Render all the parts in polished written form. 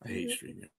I hate streaming.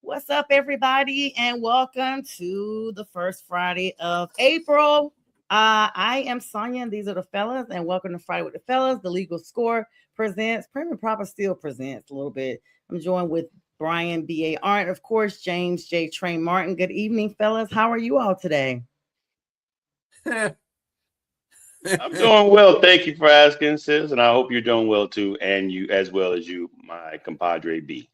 What's up, everybody, and welcome to the first Friday of April. I am Sonia, and these are the fellas, and welcome to Friday with the Fellas. The Legal Score presents, Prim and Proper still presents a little bit. I'm joined with Brian B.A. Arndt, of course, James J. Train Martin. Good evening, fellas. How are you all today? I'm doing well. Thank you for asking, sis, and I hope you're doing well too, and you as well as you, my compadre B.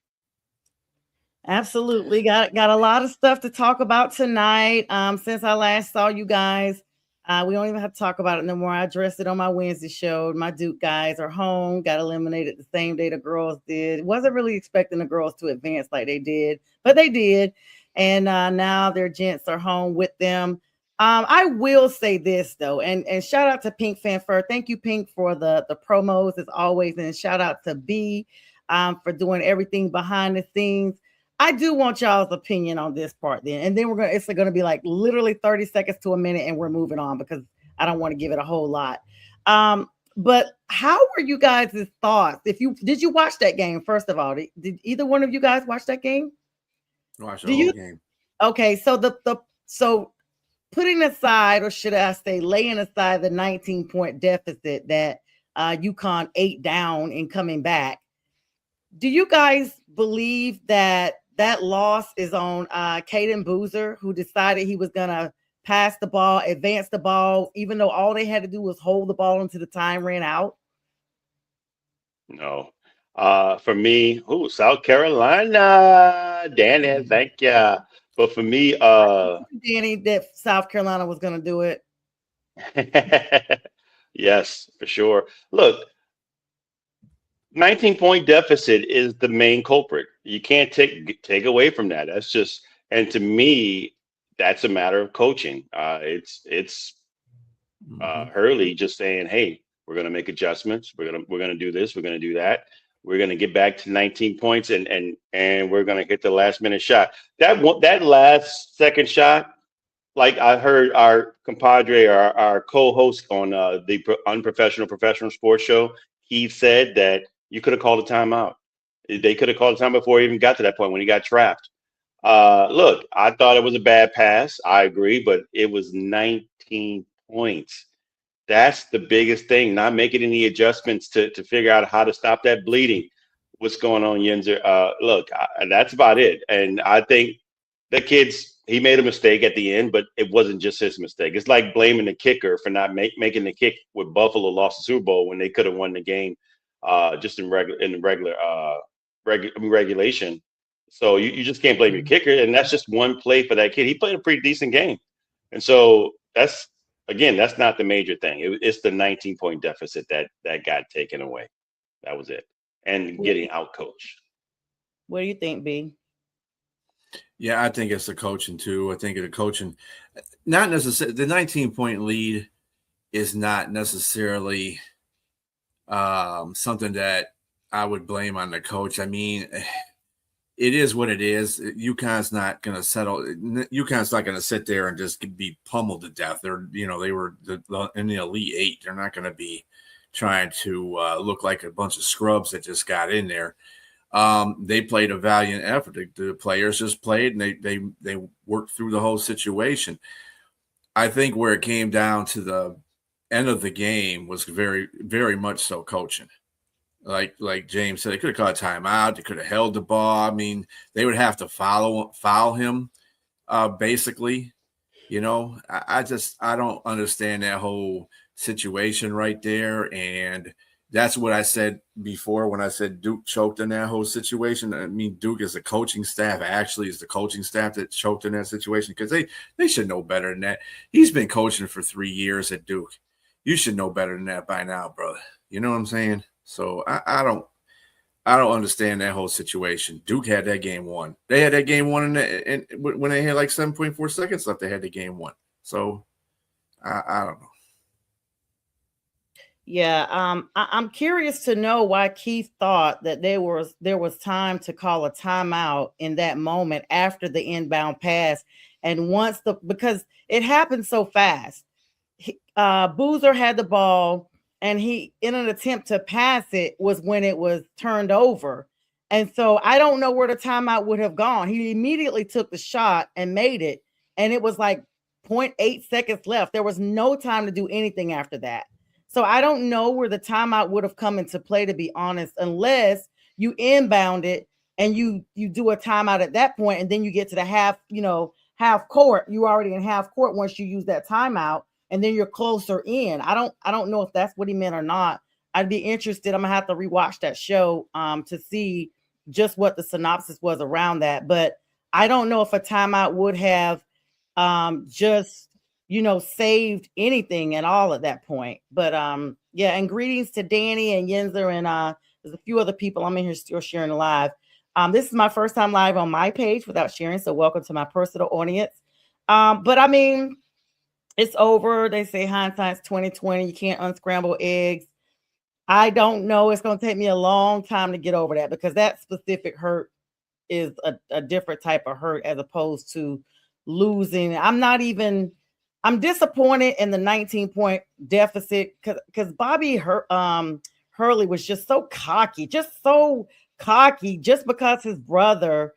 Absolutely. Got a lot of stuff to talk about tonight. Since I last saw you guys, we don't even have to talk about it no more. I addressed it on my Wednesday show. My Duke guys are home, got eliminated the same day the girls did. Wasn't really expecting the girls to advance like they did, but they did. And now their gents are home with them. I will say this though, and shout out to Pink Fanfare. Thank you, Pink, for the promos as always, and shout out to B for doing everything behind the scenes. I do want y'all's opinion on this part then. And then it's gonna be like literally 30 seconds to a minute and we're moving on because I don't want to give it a whole lot. But how were you guys' thoughts? Did you watch that game? First of all, did either one of you guys watch that game? Watch the whole game. Okay, so so putting aside, or should I say laying aside the 19-point deficit that UConn ate down and coming back, do you guys believe that loss is on Caden Boozer, who decided he was going to pass the ball, advance the ball, even though all they had to do was hold the ball until the time ran out? No. For me, South Carolina. Danny, thank you. But for me, Danny, that South Carolina was going to do it. yes, for sure. Look, 19-point deficit is the main culprit. You can't take away from that. That's just, and to me, that's a matter of coaching. It's Hurley just saying, "Hey, we're going to make adjustments. We're gonna do this. We're going to do that. We're going to get back to 19 points, and we're going to hit the last minute shot. That last second shot, like I heard our compadre, our co-host on the Unprofessional Professional Sports Show, he said that you could have called a timeout. They could have called a time before he even got to that point when he got trapped. Look, I thought it was a bad pass. I agree, but it was 19 points. That's the biggest thing. Not making any adjustments to figure out how to stop that bleeding. What's going on, Yenzer? Look, that's about it. And I think the he made a mistake at the end, but it wasn't just his mistake. It's like blaming the kicker for not making the kick when Buffalo lost the Super Bowl when they could have won the game just in regulation. So you just can't blame your kicker, and that's just one play for that kid. He played a pretty decent game, and so that's not the major thing. It's the 19-point deficit that got taken away. That was it, and getting out coached. What do you think, B? Yeah, I think it's the coaching too. I think the coaching, not necessarily the 19-point lead is not necessarily something that I would blame on the coach. I mean, it is what it is. UConn's not going to settle. UConn's not going to sit there and just be pummeled to death. They were in the Elite Eight. They're not going to be trying to look like a bunch of scrubs that just got in there. They played a valiant effort. The players just played, and they worked through the whole situation. I think where it came down to the end of the game was very, very much so coaching. Like James said, they could have caught a timeout. They could have held the ball. I mean, they would have to foul him, basically. I don't understand that whole situation right there. And That's what I said before when I said Duke choked in that whole situation. I mean, Duke is the coaching staff. Actually, is the coaching staff that choked in that situation because they should know better than that. He's been coaching for 3 years at Duke. You should know better than that by now, brother. You know what I'm saying? So I don't understand that whole situation. Duke had that game won. They had that game won, and when they had like 7.4 seconds left, they had the game won. So I don't know. Yeah, I'm curious to know why Keith thought that there was time to call a timeout in that moment after the inbound pass, and because it happened so fast. Boozer had the ball, and he, in an attempt to pass it, was when it was turned over, and so I don't know where the timeout would have gone. He immediately took the shot and made it, and it was like 0.8 seconds left. There was no time to do anything after that. So I don't know where the timeout would have come into play, to be honest, unless you inbound it and you do a timeout at that point, and then you get to the half court. You're already in half court once you use that timeout, and then you're closer in. I don't know if that's what he meant or not. I'd be interested. I'm gonna have to rewatch that show to see just what the synopsis was around that. But I don't know if a timeout would have just saved anything at all at that point. But yeah, and greetings to Danny and Yenzer, and there's a few other people I'm in here still sharing live. This is my first time live on my page without sharing, so welcome to my personal audience. But I mean, it's over. They say hindsight's 2020. You can't unscramble eggs. I don't know. It's going to take me a long time to get over that, because that specific hurt is a different type of hurt as opposed to losing. I'm disappointed in the 19-point deficit because Bobby Hurley was just so cocky, just because his brother,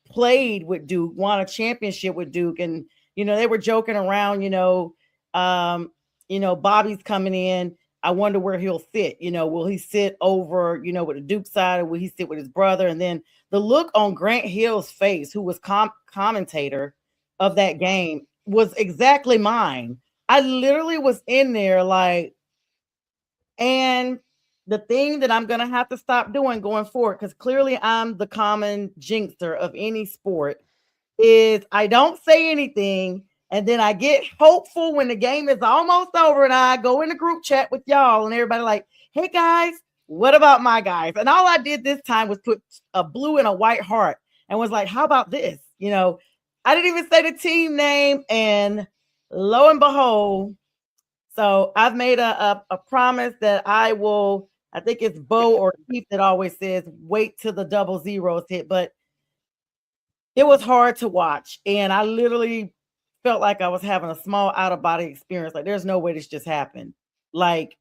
played with Duke, won a championship with Duke, and they were joking around, Bobby's coming in. I wonder where he'll sit. Will he sit over, with the Duke side, or will he sit with his brother? And then the look on Grant Hill's face, who was commentator of that game, was exactly mine. I literally was in there like, and the thing that I'm going to have to stop doing going forward, because clearly I'm the common jinxer of any sport, is I don't say anything. And then I get hopeful when the game is almost over, and I go in the group chat with y'all, and everybody like, hey guys, what about my guys? And all I did this time was put a blue and a white heart and was like, how about this? I didn't even say the team name, and lo and behold, so I've made a promise that I will, I think it's Bo or Keith that always says, wait till the double zeros hit, but it was hard to watch. And I literally felt like I was having a small out-of-body experience. Like, there's no way this just happened. Like,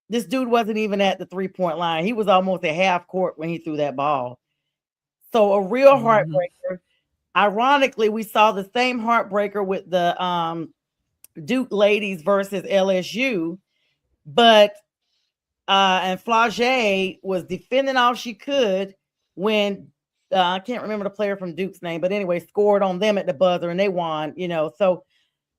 this dude wasn't even at the 3-point line. He was almost at half court when he threw that ball. So a real heartbreaker. Ironically, we saw the same heartbreaker with the Duke ladies versus LSU, but and Flage was defending all she could when I can't remember the player from Duke's name, but anyway, scored on them at the buzzer and they won. So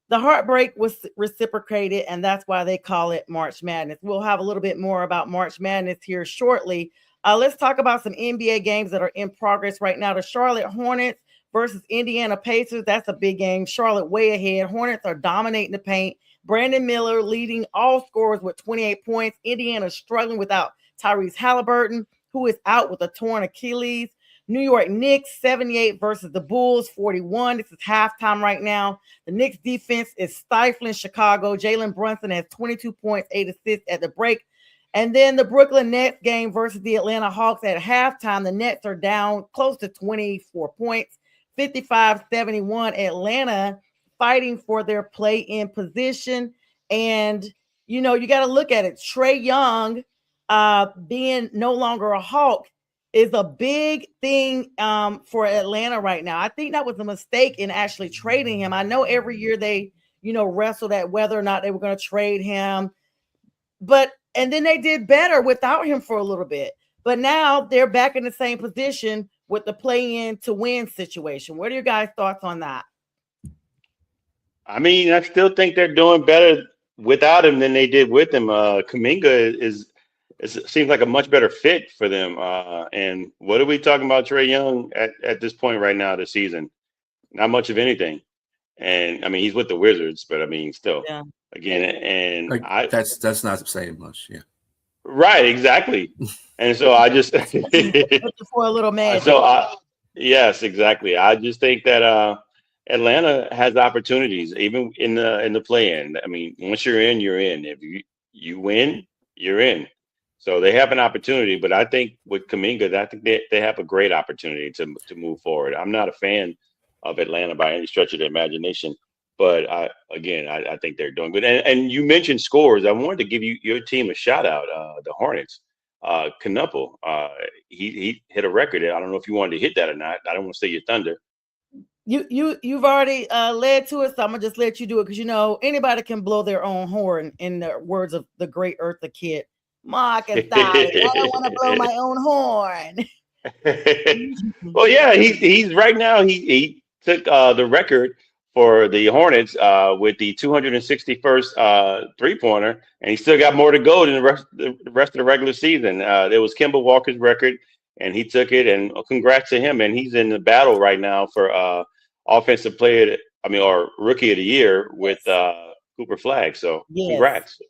the heartbreak was reciprocated, and that's why they call it March Madness. We'll have a little bit more about March Madness here shortly. Let's talk about some NBA games that are in progress right now. The Charlotte Hornets versus Indiana Pacers. That's a big game. Charlotte way ahead. Hornets are dominating the paint. Brandon Miller leading all scorers with 28 points. Indiana struggling without Tyrese Halliburton, who is out with a torn Achilles. New York Knicks 78 versus the Bulls 41. This is halftime right now. The Knicks defense is stifling Chicago. Jalen Brunson has 22 points, 8 assists at the break. And then the Brooklyn Nets game versus the Atlanta Hawks at halftime. The Nets are down close to 24 points. 55-71, Atlanta fighting for their play-in position. And, you got to look at it. Trae Young being no longer a Hawk is a big thing for Atlanta right now. I think that was a mistake in actually trading him. I know every year they, wrestled at whether or not they were going to trade him. And then they did better without him for a little bit. But now they're back in the same position with the play-in to win situation. What are your guys' thoughts on that? I mean, I still think they're doing better without him than they did with him. Kuminga seems like a much better fit for them. And what are we talking about Trae Young at this point right now this season? Not much of anything. And I mean, he's with the Wizards, but I mean, still, Yeah. again, and like, that's not saying much. Yeah. Right, exactly. And so I just for a little magic. yes, exactly. I just think that Atlanta has opportunities, even in the play-in. I mean, once you're in, you're in. If you win, you're in. So they have an opportunity, but I think with Kuminga, I think they have a great opportunity to move forward. I'm not a fan of Atlanta by any stretch of the imagination, but I think they're doing good. And you mentioned scores. I wanted to give your team a shout out, the Hornets. Knuppel, he hit a record. I don't know if you wanted to hit that or not. I don't want to say your thunder. You've already led to it, so I'm gonna just let you do it because anybody can blow their own horn. In the words of the great Eartha Kitt, Marcus Dowdy, I don't want to blow my own horn. Well, yeah, he's right now. He took the record for the Hornets with the 261st three-pointer, and he still got more to go than the rest of the regular season. It was Kemba Walker's record, and he took it. And congrats to him. And he's in the battle right now for offensive player, or rookie of the year with Cooper Flag. So congrats.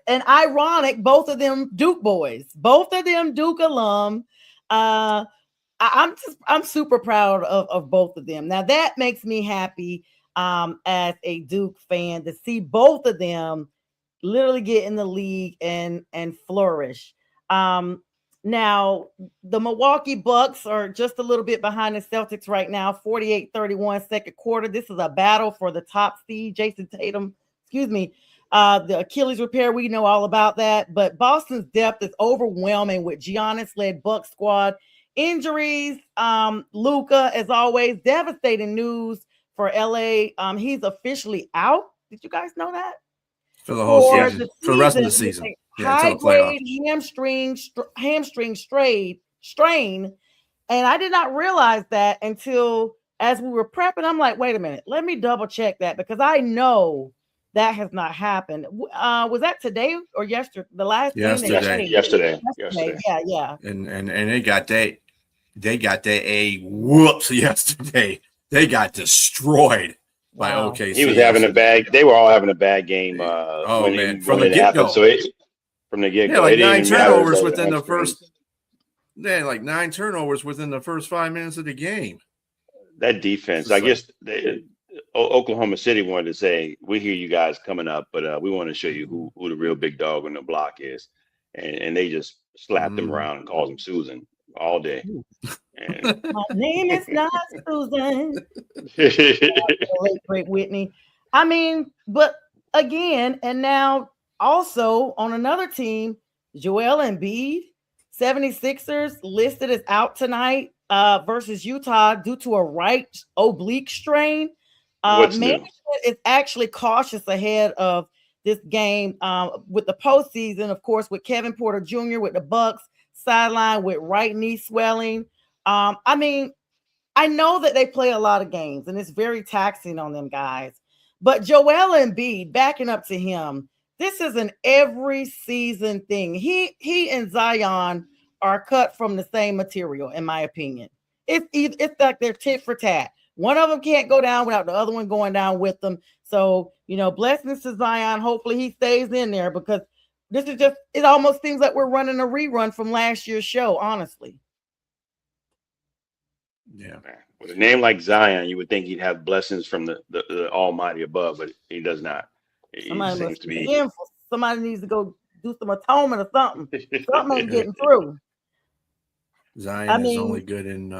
And ironic, both of them Duke boys, both of them Duke alum. I'm super proud of both of them. Now that makes me happy as a Duke fan to see both of them literally get in the league and flourish. Now the Milwaukee Bucks are just a little bit behind the Celtics right now, 48-31 second quarter. This is a battle for the top seed. Jason Tatum, the Achilles repair, we know all about that, but Boston's depth is overwhelming with Giannis-led Bucks squad. Injuries, Luka, as always, devastating news for LA. He's officially out. Did you guys know that? For the whole season, for the rest of the season. High-grade hamstring strain. And I did not realize that until as we were prepping. I'm like, wait a minute, let me double check that because I know that has not happened. Was that today or yesterday? The last yesterday. Yeah. And they got a whoops yesterday. They got destroyed by OKC. He was having a bad. They were all having a bad game. From the get-go. From the get-go, like 9 turnovers within the first. They had like 9 turnovers within the first 5 minutes of the game. That defense, I guess. Oklahoma City wanted to say, we hear you guys coming up, but we want to show you who the real big dog on the block is. And they just slapped him around and called him Susan all day. And my name is not Susan. Great Whitney. But again, and now also on another team, Joel Embiid, 76ers listed as out tonight versus Utah due to a right oblique strain. Management is actually cautious ahead of this game with the postseason, of course, with Kevin Porter Jr. with the Bucks sideline with right knee swelling. I know that they play a lot of games and it's very taxing on them guys, but Joel Embiid, backing up to him, this is an every season thing. He and Zion are cut from the same material, in my opinion. It's like they're tit for tat. One of them can't go down without the other one going down with them. So, blessings to Zion. Hopefully he stays in there because this is just, it almost seems like we're running a rerun from last year's show, honestly. Yeah. With a name like Zion, you would think he'd have blessings from the Almighty above, but he does not. Somebody needs to go do some atonement or something. Something ain't getting through. Zion is only good in,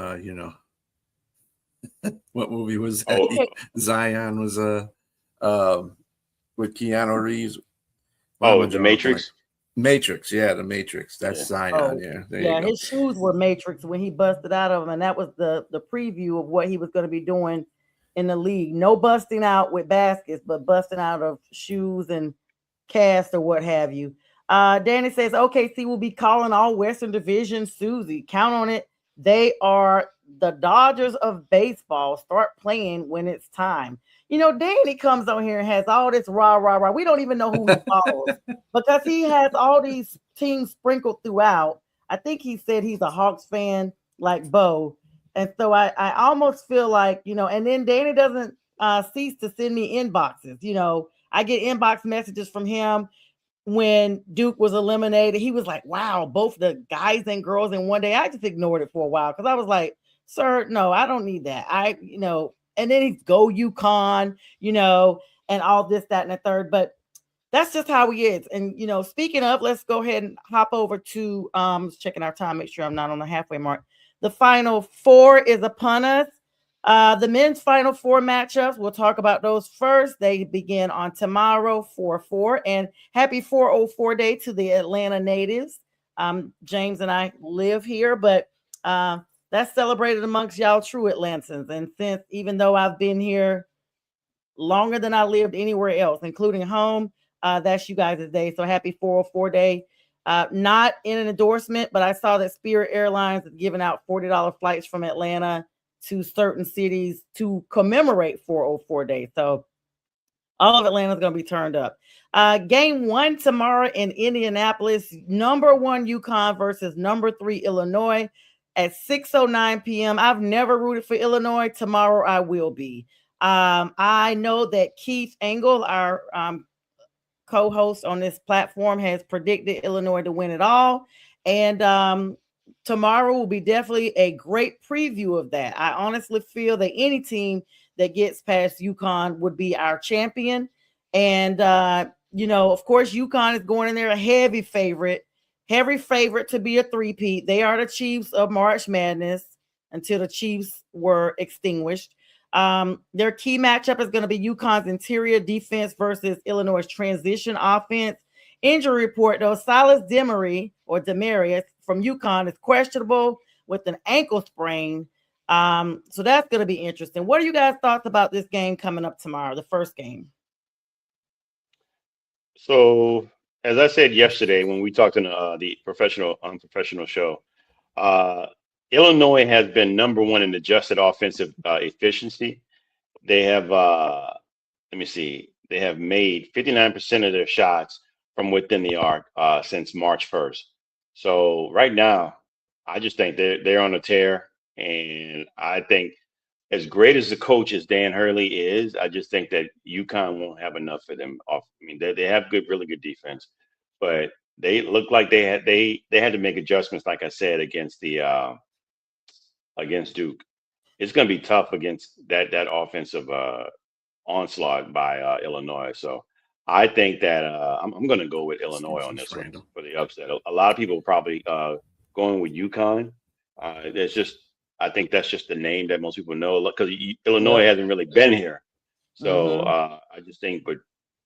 what movie was that? Zion was with Keanu Reeves. The Matrix? Matrix, yeah, the Matrix. That's Zion, His shoes were Matrix when he busted out of them, and that was the preview of what he was going to be doing in the league. No busting out with baskets, but busting out of shoes and cast or what have you. Danny says OKC will be calling all Western Division Susie. Count on it. They are the Dodgers of baseball. Start playing when it's time. Danny comes on here and has all this rah, rah, rah. We don't even know who he follows because he has all these teams sprinkled throughout. I think he said he's a Hawks fan like Bo. And so I almost feel like, and then Danny doesn't cease to send me inboxes. I get inbox messages from him when Duke was eliminated. He was like, wow, both the guys and girls in one day. I just ignored it for a while because I was like, sir, no, I don't need that. And then he's go UConn, and all this, that, and the third. But that's just how he is. And speaking of, let's go ahead and hop over to checking our time, make sure I'm not on the halfway mark. The Final Four is upon us. The men's Final Four matchups, we'll talk about those first. They begin on tomorrow, 4-4. And happy 404 day to the Atlanta natives. James and I live here, but that's celebrated amongst y'all true Atlantans. And since, even though I've been here longer than I lived anywhere else, including home, that's you guys' day. So happy 404 day. Not in an endorsement, but I saw that Spirit Airlines is giving out $40 flights from Atlanta to certain cities to commemorate 404 day. So all of Atlanta's going to be turned up. Game 1 tomorrow in Indianapolis, number 1 UConn versus number 3 Illinois at 6:09 p.m. I've never rooted for Illinois. Tomorrow I will be. I know that Keith Engel, our co-host on this platform, has predicted Illinois to win it all. And tomorrow will be definitely a great preview of that. I honestly feel that any team that gets past UConn would be our champion. And, of course, UConn is going in there a heavy favorite to be a three-peat. They are the Chiefs of March Madness until the Chiefs were extinguished. Their key matchup is going to be UConn's interior defense versus Illinois' transition offense. Injury report, though, Silas Demarius from UConn is questionable with an ankle sprain. So that's going to be interesting. What are you guys' thoughts about this game coming up tomorrow, the first game? So, as I said yesterday when we talked in the unprofessional show, Illinois has been number 1 in adjusted offensive efficiency. They have, they have made 59% of their shots from within the arc since March 1st. So right now, I just think they're on a tear, and I think as great as the coach as Dan Hurley is, I just think that UConn won't have enough for them off. I mean, they have really good defense, but they look like they had to make adjustments, like I said, against the against Duke. It's going to be tough against that offensive onslaught by Illinois. So I think that I'm going to go with Illinois on this one for the upset. A lot of people probably going with UConn. I think that's just the name that most people know because Illinois hasn't really been here. So I just think, but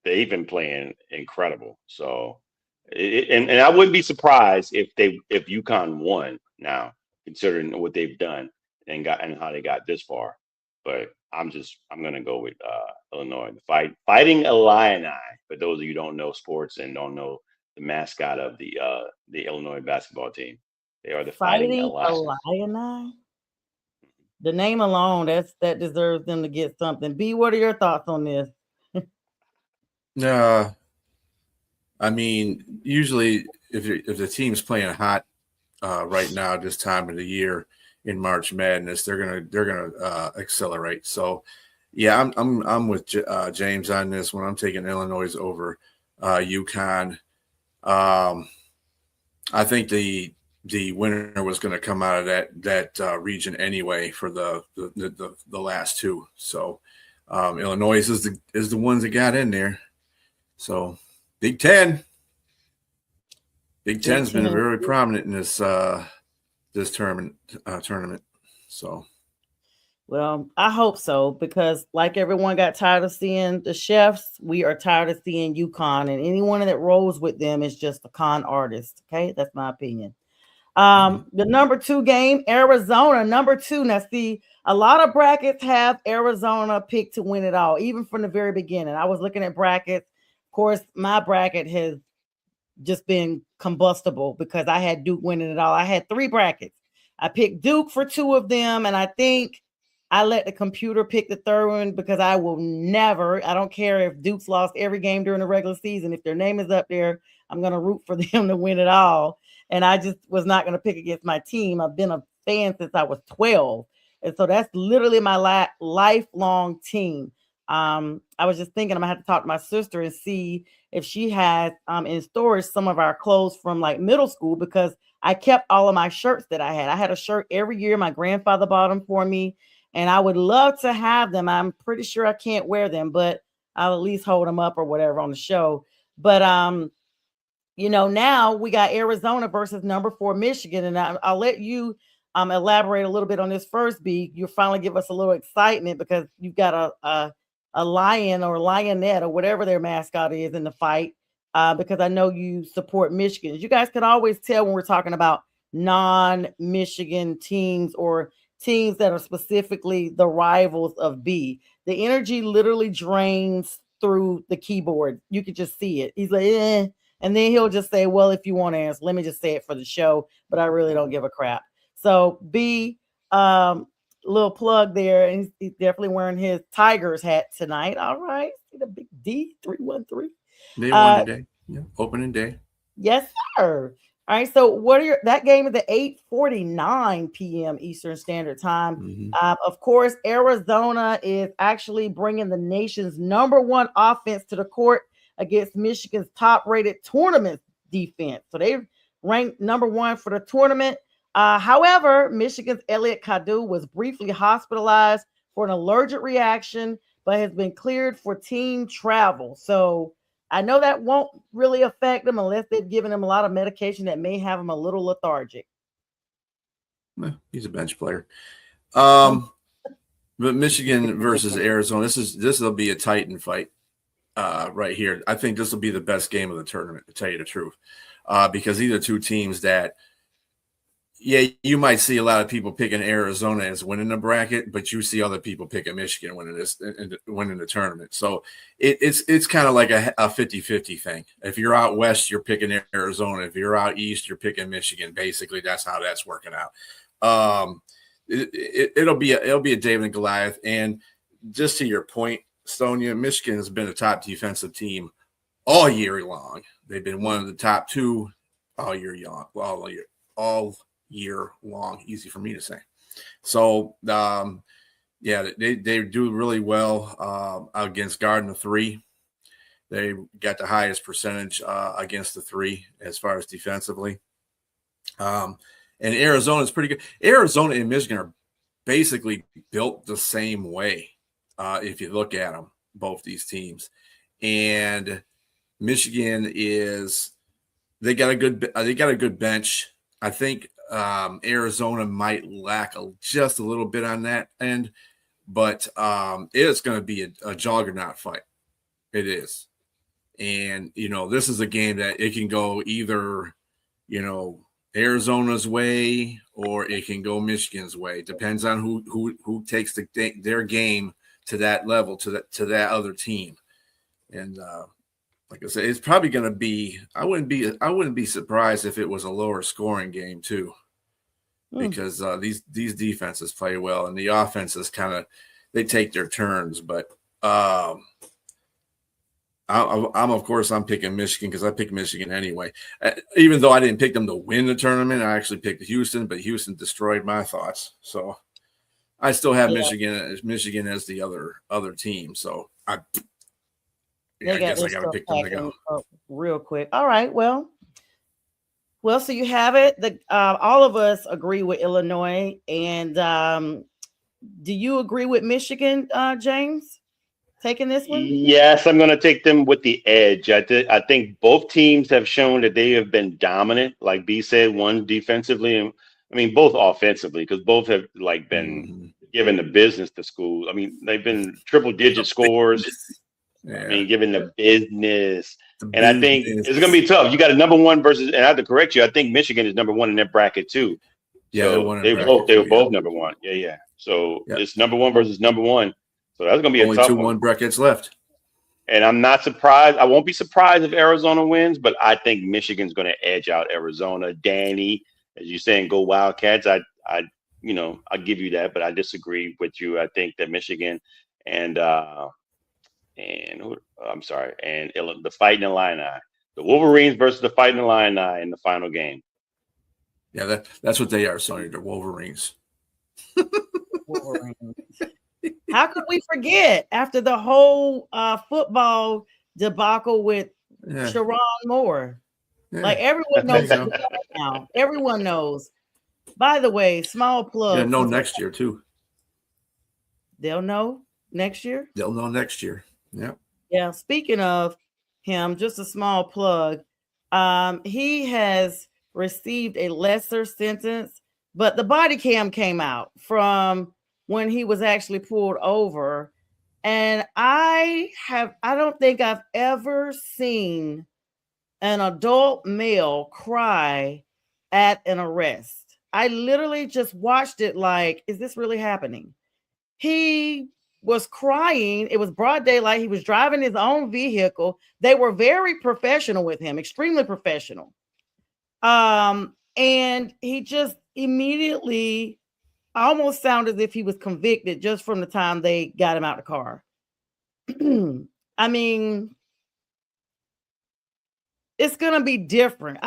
they've been playing incredible. So and I wouldn't be surprised if UConn won now, considering what they've done and how they got this far. But I'm going to go with Illinois. Fighting Illini. For those of you who don't know sports and don't know the mascot of the Illinois basketball team, they are the Fighting Illini. The name alone, that deserves them to get something. B, what are your thoughts on this? I mean, usually if the team's playing hot right now, this time of the year in March Madness, they're gonna accelerate. So, yeah, I'm with James on this one. I'm taking Illinois over UConn. I think the winner was going to come out of that region anyway for the last two. So Illinois is the ones that got in there. So Big Ten's been very prominent in this tournament. So. Well, I hope so, because like everyone got tired of seeing the chefs, we are tired of seeing UConn, and anyone that rolls with them is just a con artist. Okay, that's my opinion. The number 2 game, Arizona, number 2. Now, see, a lot of brackets have Arizona picked to win it all, even from the very beginning. I was looking at brackets. Of course, my bracket has just been combustible because I had Duke winning it all. I had 3 brackets. I picked Duke for 2 of them, and I think I let the computer pick the third one because I will never, I don't care if Duke's lost every game during the regular season. If their name is up there, I'm going to root for them to win it all. And I just was not going to pick against my team. I've been a fan since I was 12. And so that's literally my lifelong team. I was just thinking I'm going to have to talk to my sister and see if she has in storage some of our clothes from like middle school, because I kept all of my shirts that I had. I had a shirt every year. My grandfather bought them for me. And I would love to have them. I'm pretty sure I can't wear them, but I'll at least hold them up or whatever on the show. But now we got Arizona versus number 4 Michigan, and I'll let you elaborate a little bit on this first. B, you'll finally give us a little excitement because you've got a lion or lionette or whatever their mascot is in the fight. Because I know you support Michigan. You guys can always tell when we're talking about non-Michigan teams or teams that are specifically the rivals of B. The energy literally drains through the keyboard. You could just see it. He's like, eh. And then he'll just say, well, if you want to answer, let me just say it for the show, but I really don't give a crap. So B, little plug there. And he's definitely wearing his Tigers hat tonight. All right. See the big D 313. They won today. Yeah, opening day. Yes, sir. All right. So that game is at 8:49 p.m. Eastern Standard Time. Mm-hmm. Of course, Arizona is actually bringing the nation's number 1 offense to the court against Michigan's top-rated tournament defense. So they ranked number 1 for the tournament. However, Michigan's Elliot Cadu was briefly hospitalized for an allergic reaction, but has been cleared for team travel. So I know that won't really affect him unless they've given him a lot of medication that may have him a little lethargic. He's a bench player. But Michigan versus Arizona, this will be a Titan fight right here. I think this will be the best game of the tournament, to tell you the truth, because these are two teams that, yeah, you might see a lot of people picking Arizona as winning the bracket, but you see other people picking Michigan winning the tournament. So it's kind of like a 50-50 thing. If you're out west, you're picking Arizona. If you're out east, you're picking Michigan. Basically, that's how that's working out. It'll be a David and Goliath. And just to your point, Stonia, Michigan has been a top defensive team all year long. They've been one of the top 2 all year long. Easy for me to say. So yeah, they do really well against guarding the 3. They got the highest percentage against the 3 as far as defensively. And Arizona is pretty good. Arizona and Michigan are basically built the same way if you look at them, both these teams. And Michigan they got a good bench. I think Arizona might lack just a little bit on that end, but it's going to be a juggernaut fight. It is. And, this is a game that it can go either, Arizona's way or it can go Michigan's way. It depends on who takes their game to that level, to that other team. And like I said, it's probably going to be. I wouldn't be surprised if it was a lower scoring game too, because these defenses play well and the offenses they take their turns. But I'm picking Michigan because I picked Michigan anyway. Even though I didn't pick them to win the tournament, I actually picked Houston, but Houston destroyed my thoughts. So I still have Michigan as the other team. So I guess I got to pick them to go real quick. All right. Well, so you have it. All of us agree with Illinois. And do you agree with Michigan, James, taking this one? Yes, I'm going to take them with the edge. I think both teams have shown that they have been dominant, like B said, one defensively and both offensively, because both have been given the business to school. They've been triple-digit scores. Yeah. Given the business. And I think it's going to be tough. You got a number 1 versus, and I have to correct you, I think Michigan is number 1 in their bracket too. Yeah, so they were both number 1. Yeah. So it's number 1 versus number 1. So that's going to be only a tough 2 one. 1 brackets left. And I'm not surprised. I won't be surprised if Arizona wins, but I think Michigan's going to edge out Arizona. Danny, as you're saying, go Wildcats. I'll give you that, but I disagree with you. I think that Michigan and I'm sorry, and the Fighting Illini, the Wolverines versus the Fighting Illini in the final game. Yeah, that's what they are, Sonny. They're Wolverines. Wolverines. How could we forget after the whole football debacle with Sharon Moore? Yeah. Like everyone knows now. Everyone knows. By the way, small plug. They'll know next year too. They'll know next year? They'll know next year. Yeah. Yeah. Speaking of him, just a small plug. He has received a lesser sentence, but the body cam came out from when he was actually pulled over. And I don't think I've ever seen an adult male cry at an arrest. I literally just watched it like, is this really happening? He was crying. It was broad daylight. He was driving his own vehicle. They were very professional with him, extremely professional. And he just immediately almost sounded as if he was convicted just from the time they got him out of the car. I mean, it's going to be different.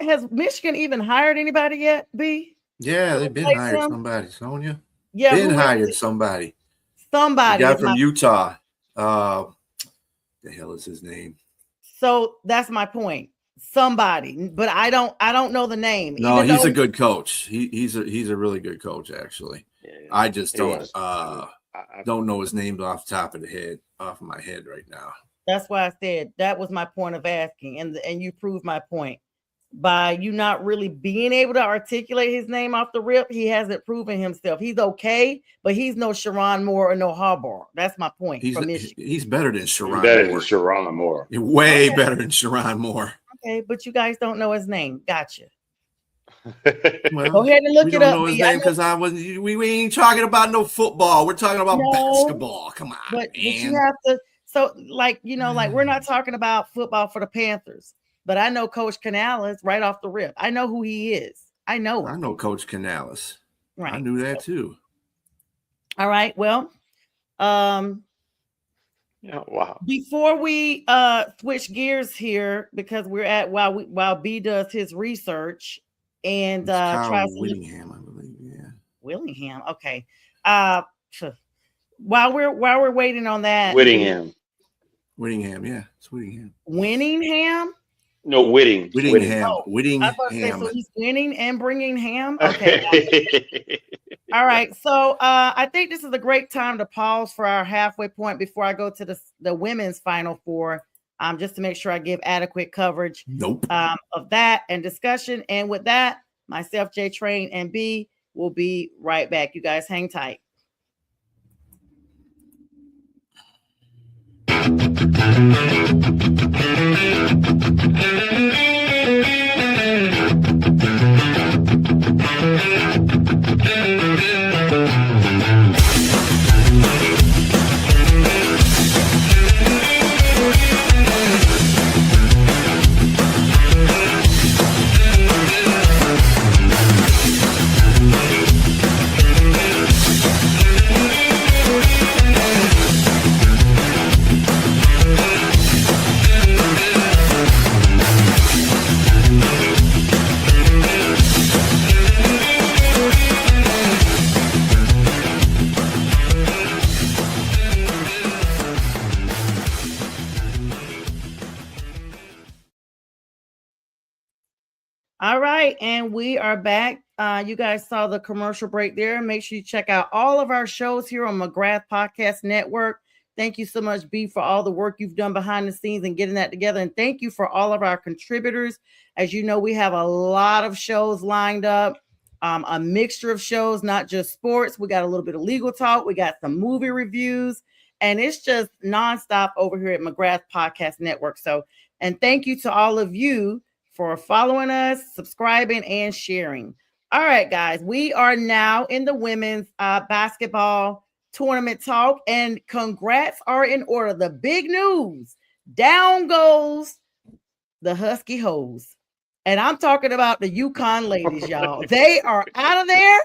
Has Michigan even hired anybody yet, B? Yeah, they've been hired somebody, Sonia. Yeah, been hired somebody. Somebody. The guy from Utah. The hell is his name? So that's my point. Somebody, but I don't know the name. No, he's a good coach. He's a really good coach, actually. Yeah, I just don't know his name off the top of my head right now. That's why I said that was my point of asking, and you proved my point by you not really being able to articulate his name off the rip. He hasn't proven himself. He's okay, but he's no Sharon Moore or no Harbaugh. That's my point. He's better than Sharon. Sharon Moore. Way better than Sharon Moore. Okay, but you guys don't know his name. Gotcha. Well, go ahead and look it up. Know his name because we ain't talking about no football. We're talking about basketball. Come on, but you have to. So, like we're not talking about football for the Panthers, but I know Coach Canales right off the rip. I know who he is. I know Coach Canales. Right. I knew that too. All right. Well, yeah, wow. Before we switch gears here, because we're at while B does his research and tries to Willingham, I believe. Yeah. Willingham. Okay. While we're waiting on that. Whittingham, yeah. It's Whittingham. Winningham? No, Whittingham. Whittingham. I was about to say, so he's winning and bringing ham? Okay. All right. So I think this is a great time to pause for our halfway point before I go to the women's Final Four, just to make sure I give adequate coverage of that and discussion. And with that, myself, J Train, and B will be right back. You guys hang tight. All right, and we are back. You guys saw the commercial break there. Make sure you check out all of our shows here on McGrath Podcast Network. Thank you so much, B, for all the work you've done behind the scenes and getting that together. And thank you for all of our contributors. As you know, we have a lot of shows lined up, a mixture of shows, not just sports. We got a little bit of legal talk. We got some movie reviews, and it's just nonstop over here at McGrath Podcast Network. So, and thank you to all of you for following us, subscribing, and sharing. All right, guys, we are now in the women's basketball tournament talk, and congrats are in order. The big news, down goes the Husky Hoes. And I'm talking about the UConn ladies, y'all. They are out of there.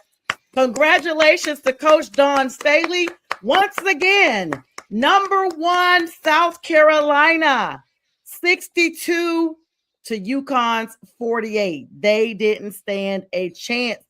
Congratulations to Coach Dawn Staley. Once again, number 1, South Carolina, 62 to UConn's 48. They didn't stand a chance.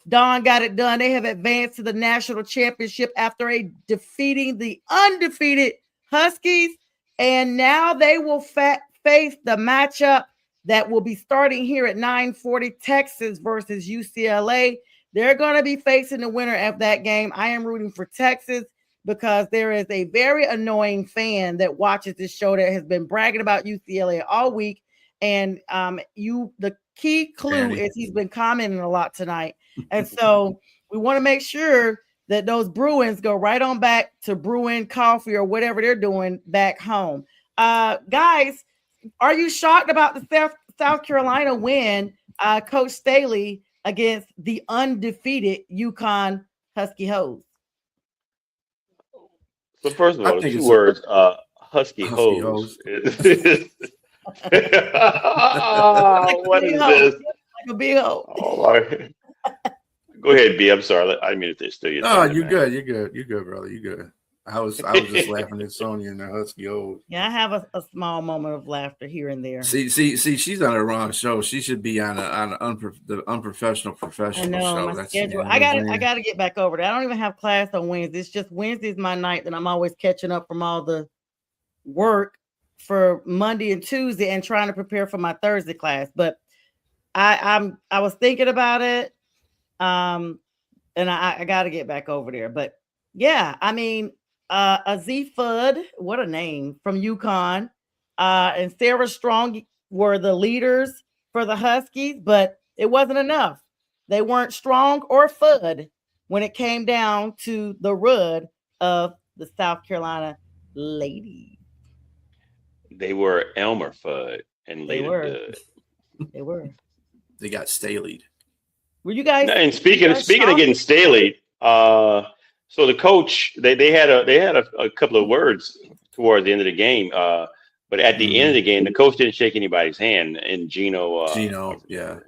Dawn got it done. They have advanced to the national championship after defeating the undefeated Huskies. And now they will face the matchup that will be starting here at 9:40, Texas versus UCLA. They're going to be facing the winner of that game. I am rooting for Texas because there is a very annoying fan that watches this show that has been bragging about UCLA all week. And the key clue is he's been commenting a lot tonight. And so we want to make sure that those Bruins go right on back to brewing coffee or whatever they're doing back home. Guys, are you shocked about the South Carolina win, Coach Staley, against the undefeated UConn Husky Hoes? So first of all, the 2 words, Husky Hoes. What is this? Like a big hoe. Oh, go ahead, B. I'm sorry. I didn't mean to steal your time. You're good. You're good, brother. You're good. I was just laughing at Sonya and the Husky Hoes. Yeah, I have a small moment of laughter here and there. See, she's on the wrong show. She should be on the unprofessional professional show. My schedule. I got to get back over there. I don't even have class on Wednesday. It's just Wednesday's my night that I'm always catching up from all the work for Monday and Tuesday and trying to prepare for my Thursday class. But I was thinking about it. And I got to get back over there. But yeah, I mean, Azee Fudd, what a name, from UConn, and Sarah Strong were the leaders for the Huskies, but it wasn't enough. They weren't Strong or Fudd when it came down to the rud of the South Carolina ladies. They were Elmer Fudd and they were. They were. They got Staleyed. Were you guys? And speaking of getting Staleyed, so the coach they had a couple of words towards the end of the game, but at the end of the game, the coach didn't shake anybody's hand. And Gino, yeah,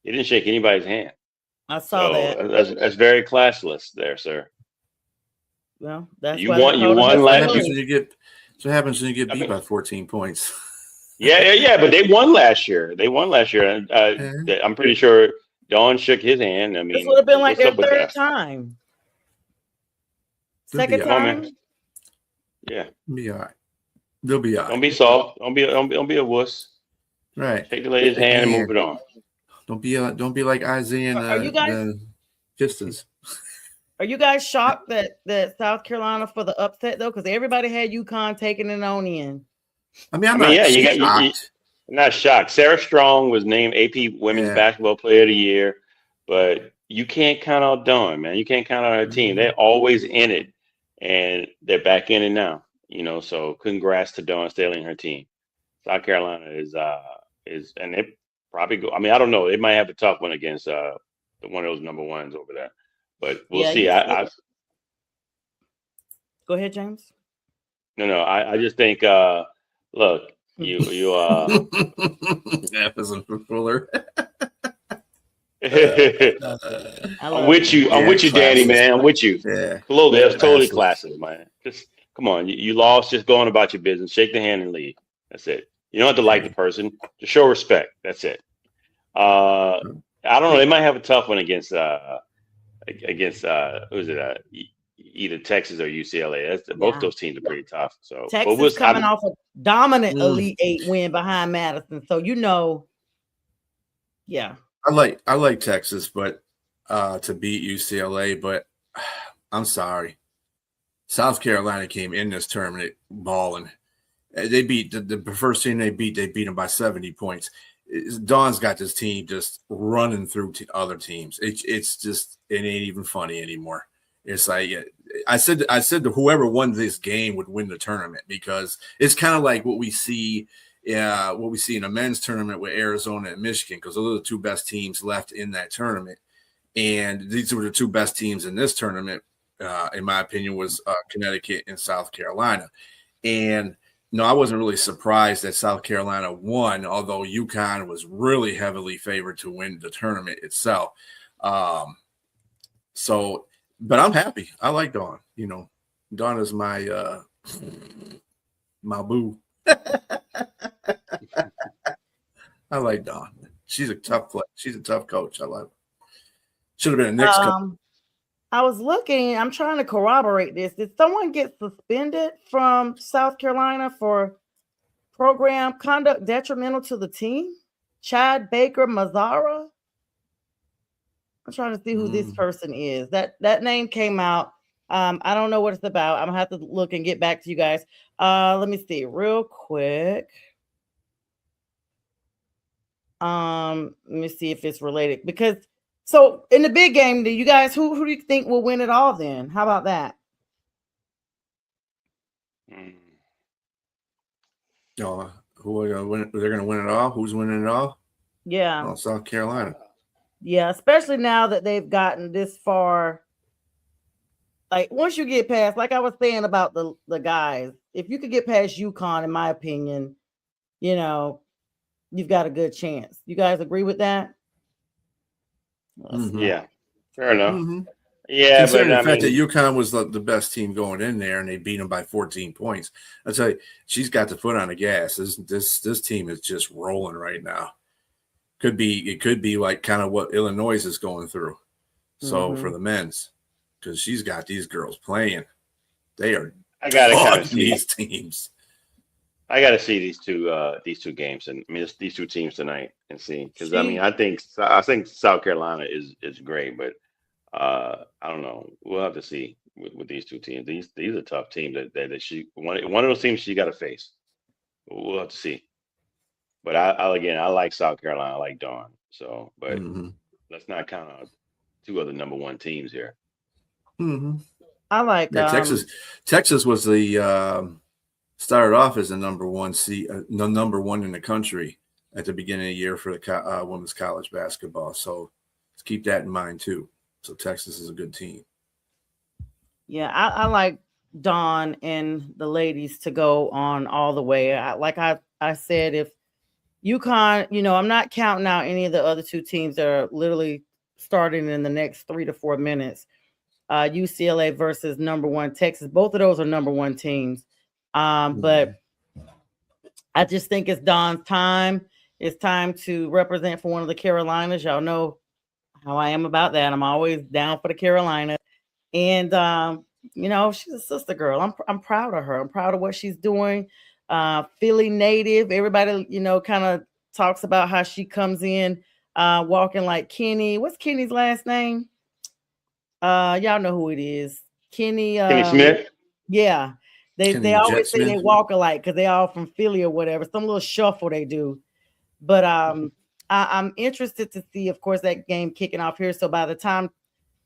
he didn't shake anybody's hand. I saw that. That's very classless there, sir. Well, that's you won last year. So what happens when you get beat by 14 points? Yeah, but they won last year. And I'm pretty sure Dawn shook his hand. I mean, this would have been like their third time. Second time? Yeah. Be all right. They'll be all right. Don't be soft. Don't be a wuss. Right. Take the lady's hand and move it on. Don't be like Isaiah and the Pistons. Are you guys shocked that South Carolina for the upset though? Because everybody had UConn taking it on in. I mean, I'm not shocked. I'm not shocked. Sarah Strong was named AP Women's Basketball Player of the Year, but you can't count out Dawn, man. You can't count out her team. They're always in it, and they're back in it now. So congrats to Dawn Staley and her team. South Carolina is and they probably go. I mean, I don't know. They might have a tough one against one of those number ones over there, but we'll see. Go ahead, James. No. I just think. Look, you Jefferson Fuller. I'm with you. I'm with you, Danny, man. I'm with you. Yeah. Hello, that's totally classic, man. Just come on. You lost. Just go on about your business. Shake the hand and leave. That's it. You don't have to like the person. Just show respect. That's it. I don't know. They might have a tough one against who is it? Either Texas or UCLA. Both those teams are pretty tough. So Texas coming off a dominant Elite Eight win behind Madison. So yeah. I like Texas, but to beat UCLA, but I'm sorry. South Carolina came in this tournament balling. They beat the first team they beat them by 70 points. Dawn's got this team just running through other teams. It's just, it ain't even funny anymore. It's like I said that whoever won this game would win the tournament, because it's kind of like what we see in a men's tournament with Arizona and Michigan, because those are the two best teams left in that tournament. And these were the two best teams in this tournament, in my opinion, was Connecticut and South Carolina. And I wasn't really surprised that South Carolina won, although UConn was really heavily favored to win the tournament itself. So, but I'm happy. I like Dawn. You know, Dawn is my my boo. I like Dawn. She's a tough play. She's a tough coach. I love her. Should have been a Knicks coach. I was looking. I'm trying to corroborate this. Did someone get suspended from South Carolina for program conduct detrimental to the team? Chad Baker Mazzara. I'm trying to see who this person is. That name came out. I don't know what it's about. I'm gonna have to look and get back to you guys. Let me see real quick. Let me see if it's related because so in the big game, do you guys who do you think will win it all then? How about that? Who are gonna win? They're gonna win it all. Who's winning it all? Yeah. Oh, South Carolina. Yeah, especially now that they've gotten this far. Like once you get past, like I was saying about the guys, if you could get past UConn, in my opinion, you know, you've got a good chance. You guys agree with that? Yeah, fair enough. Mm-hmm. Yeah, considering but the fact that UConn was the best team going in there and they beat them by 14 points, I tell you, she's got the foot on the gas. This team is just rolling right now. It could be like kind of what Illinois is going through. So for the men's, because she's got these girls playing, they are. I gotta kind of see these teams. I gotta see these two games and I mean these two teams tonight and see because I mean I think South Carolina is great, but I don't know. We'll have to see with these two teams. These are tough teams that she one of those teams she got to face. We'll have to see. But I like South Carolina. I like Dawn. So, but let's not count out two other number one teams here. I like Texas. Texas was the started off as the number one number one in the country at the beginning of the year for the women's college basketball. So let's keep that in mind too. So Texas is a good team. Yeah, I like Dawn and the ladies to go on all the way. I said, if UConn, you know, I'm not counting out any of the other two teams that are literally starting in the next 3 to 4 minutes. UCLA versus number one Texas. Both of those are number one teams. But I just think it's Dawn's time. It's time to represent for one of the Carolinas. Y'all know how I am about that. I'm always down for the Carolinas. And you know, she's a sister girl. I'm proud of her. I'm proud of what she's doing. Philly native. Everybody, you know, kind of talks about how she comes in walking like Kenny. What's Kenny's last name? Y'all know who it is. Kenny Smith. Yeah. They Kenny always say Smith. they walk alike because they all from Philly or whatever. Some little shuffle they do. But I'm interested to see, of course, that game kicking off here. So by the time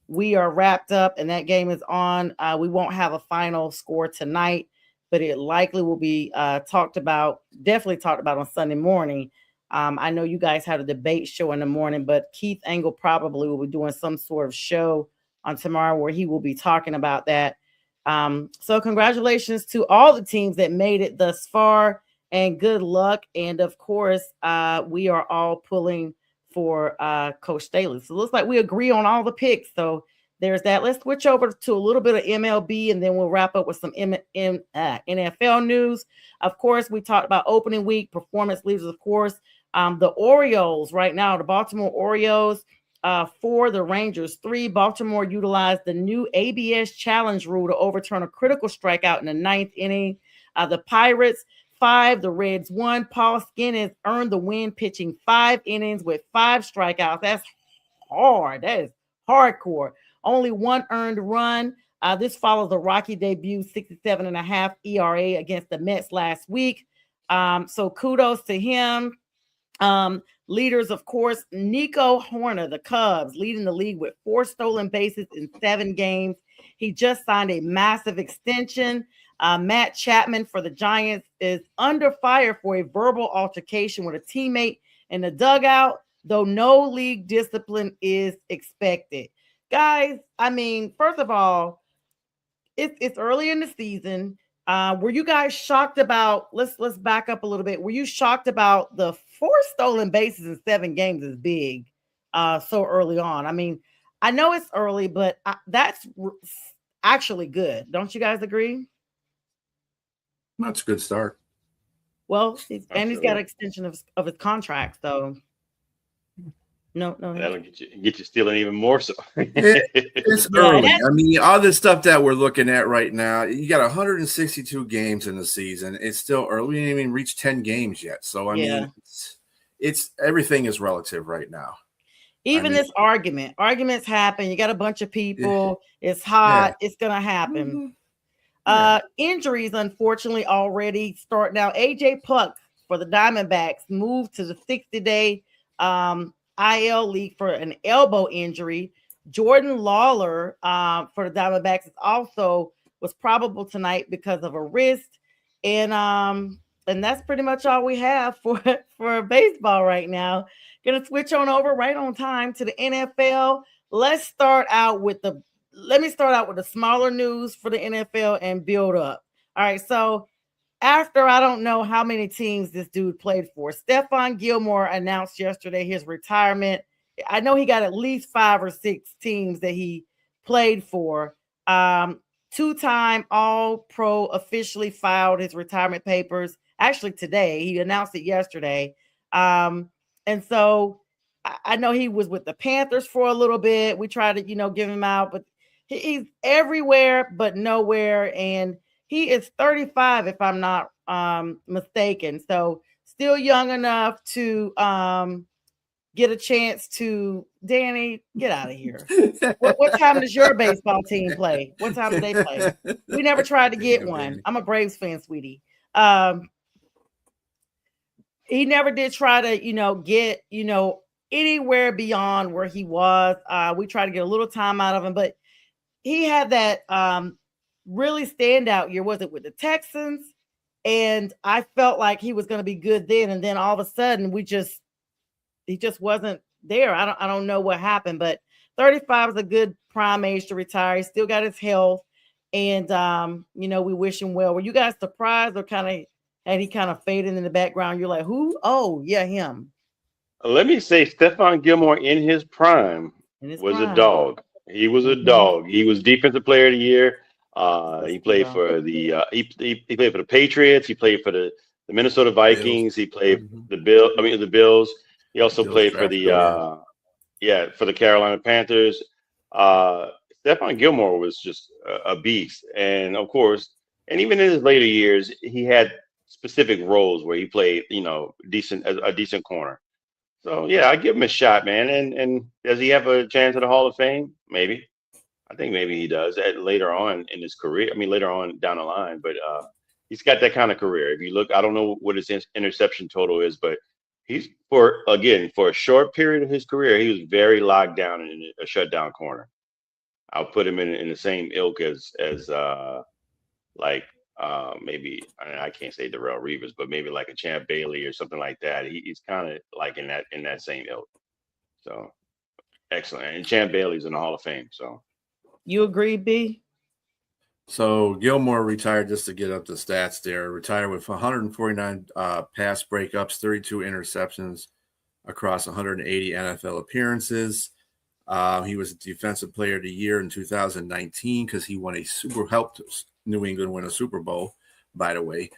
we are wrapped up and that game is on, we won't have a final score tonight, but it likely will be definitely talked about on Sunday morning. I know you guys had a debate show in the morning, but Keith Engel probably will be doing some sort of show on tomorrow where he will be talking about that. So congratulations to all the teams that made it thus far and good luck. And of course, we are all pulling for Coach Staley. So it looks like we agree on all the picks. So there's that. Let's switch over to a little bit of MLB and then we'll wrap up with some NFL news. Of course, we talked about opening week performance leaders, of course. The Orioles right now, the Baltimore Orioles, 4, the Rangers 3. Baltimore utilized the new ABS challenge rule to overturn a critical strikeout in the 9th inning. The Pirates 5, the Reds 1. Paul Skenes earned the win, pitching 5 innings with 5 strikeouts. That's hard. That is hardcore. Only 1 earned run. This follows a rocky debut, 67.5 ERA against the Mets last week. So kudos to him. Leaders, of course, Nico Horner, the Cubs, leading the league with 4 stolen bases in 7 games. He just signed a massive extension. Matt Chapman for the Giants is under fire for a verbal altercation with a teammate in the dugout, though no league discipline is expected. Guys, I mean, first of all, it's early in the season. Were you guys shocked about, let's back up a little bit. Were you shocked about the 4 stolen bases in 7 games is big so early on? I mean, I know it's early, but that's actually good. Don't you guys agree? That's a good start. Well, he's got Absolutely. an extension of his contract, so no. That'll get you stealing even more. So It's Yeah, early. I mean, all this stuff that we're looking at right now, you got 162 games in the season. It's still early. We didn't even reach 10 games yet. So I Yeah. mean, it's everything is relative right now. Even I mean, this arguments happen. You got a bunch of people. It's hot. It's gonna happen. Mhm. Yeah. Injuries, unfortunately, already start now. AJ Puck for the Diamondbacks moved to the 60-day IL league for an elbow injury. Jordan Lawler for the Diamondbacks also was probable tonight because of a wrist, and that's pretty much all we have for baseball right now. Gonna switch on over right on time to the NFL. Let me start out with the smaller news for the NFL and build up. All right, so after I don't know how many teams this dude played for, Stephon Gilmore announced yesterday his retirement. I know he got at least 5 or 6 teams that he played for. Two-time All-Pro officially filed his retirement papers. Actually, today he announced it yesterday. And so I know he was with the Panthers for a little bit. We tried to, give him out, but he's everywhere but nowhere. And he is 35, if I'm not mistaken. So still young enough to get a chance to. Danny, get out of here. What time does your baseball team play? What time do they play? We never tried to get one. Danny. I'm a Braves fan, sweetie. He never did try to, get, anywhere beyond where he was. We tried to get a little time out of him, but he had that really standout year. Was it with the Texans? And I felt like he was going to be good then. And then all of a sudden he just wasn't there. I don't know what happened, but 35 is a good prime age to retire. He still got his health. And, we wish him well. Were you guys surprised or had he kind of faded in the background? You're like, who? Oh, yeah, him. let me say, Stephon Gilmore in his prime was a dog. He was a dog. He was defensive player of the year. He played for the he played for the Patriots. He played for the Minnesota Vikings. He played the Bills. He also played for the for the Carolina Panthers. Stephon Gilmore was just a beast, and of course, and even in his later years, he had specific roles where he played, a decent corner. So yeah, I give him a shot, man. And does he have a chance at the Hall of Fame? Maybe. I think maybe he does later on in his career. I mean, later on down the line, but he's got that kind of career. If you look, I don't know what his interception total is, but he's for a short period of his career, he was very locked down in a shutdown corner. I'll put him in the same ilk as maybe I can't say Darrell Reeves, but maybe like a Champ Bailey or something like that. He's kind of like in that same ilk. So excellent. And Champ Bailey's in the Hall of Fame. So you agree, B? So Gilmore retired, just to get up the stats there, retired with 149 pass breakups, 32 interceptions across 180 NFL appearances. He was Defensive Player of the Year in 2019 because he helped New England win a Super Bowl, by the way.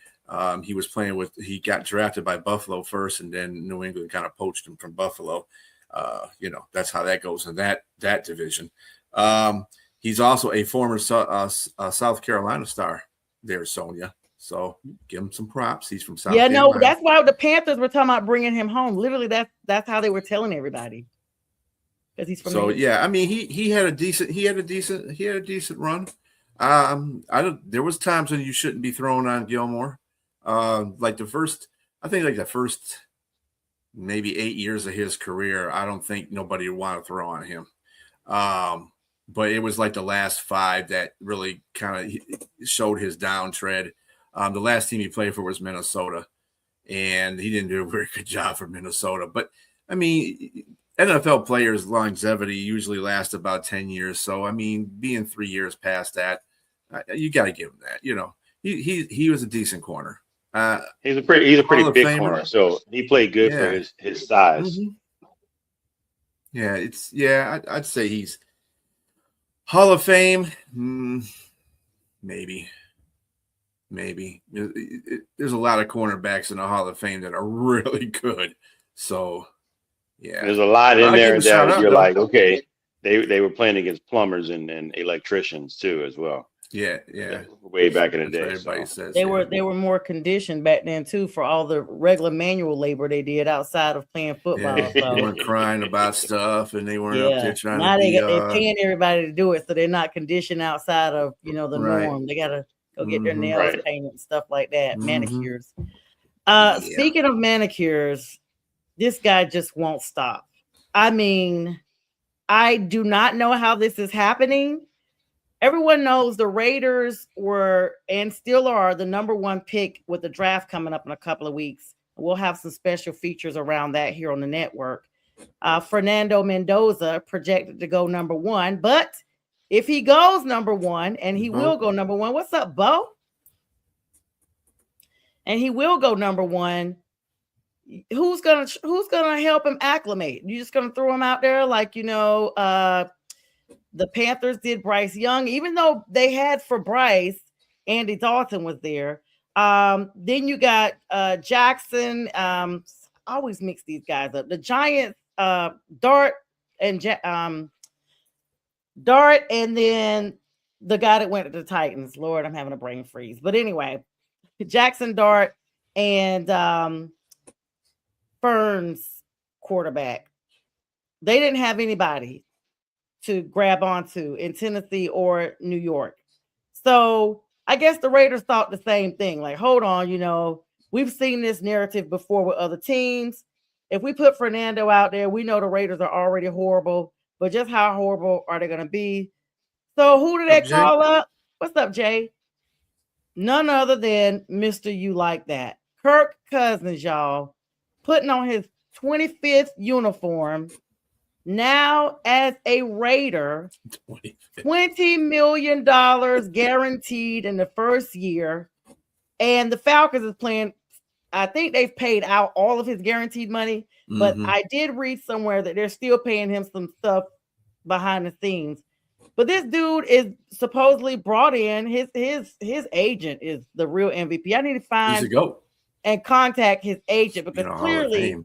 He got drafted by Buffalo first, and then New England kind of poached him from Buffalo. That's how that goes in that division. He's also a former South Carolina star there, Sonia. So give him some props. He's from South Carolina. No, that's why the Panthers were talking about bringing him home. Literally, that's how they were telling everybody. Because he's from I mean, he had a decent run. There was times when you shouldn't be throwing on Gilmore. Like the first maybe 8 years of his career, I don't think nobody would want to throw on him. But it was like the last 5 that really kind of showed his downtread. The last team he played for was Minnesota, and he didn't do a very good job for Minnesota. But I mean, NFL players' longevity usually lasts about 10 years. So I mean, being 3 years past that, you got to give him that. He was a decent corner. He's a pretty big corner, so he played good for his size. Mm-hmm. I'd say Hall of Fame, maybe. There's a lot of cornerbacks in the Hall of Fame that are really good. So, yeah. There's a lot in there that you're though. like, okay, they were playing against plumbers and electricians too as well. Yeah. Way back in the day. Everybody says they were more conditioned back then too for all the regular manual labor they did outside of playing football. Yeah, so. They weren't crying about stuff, and they weren't up there trying now to be. They're paying everybody to do it, so they're not conditioned outside of the norm. They gotta go get their nails painted and stuff like that, manicures. Speaking of manicures, this guy just won't stop. I mean, I do not know how this is happening. Everyone knows the Raiders were and still are the number one pick with the draft coming up in a couple of weeks. We'll have some special features around that here on the network. Fernando Mendoza projected to go number one, but if he goes number one, and he will go number one, what's up, Bo? And he will go number one. Who's gonna help him acclimate? You just gonna throw him out there like the Panthers did Bryce Young, even though they had for Bryce, Andy Dalton was there. Then you got Jackson. I always mix these guys up. The Giants, Dart, and then the guy that went to the Titans. Lord, I'm having a brain freeze. But anyway, Jackson, Dart, and Fern's quarterback. They didn't have anybody to grab onto in Tennessee or New York. So I guess the Raiders thought the same thing. Like, hold on, we've seen this narrative before with other teams. If we put Fernando out there, we know the Raiders are already horrible, but just how horrible are they going to be? So who did they call up? What's up, Jay? None other than Mr. You Like That. Kirk Cousins, y'all, putting on his 25th uniform. Now, as a Raider, $20 million guaranteed in the first year. And the Falcons is playing, I think they've paid out all of his guaranteed money, but I did read somewhere that they're still paying him some stuff behind the scenes. But this dude is supposedly brought in. His agent is the real MVP. I need to find and contact his agent because clearly,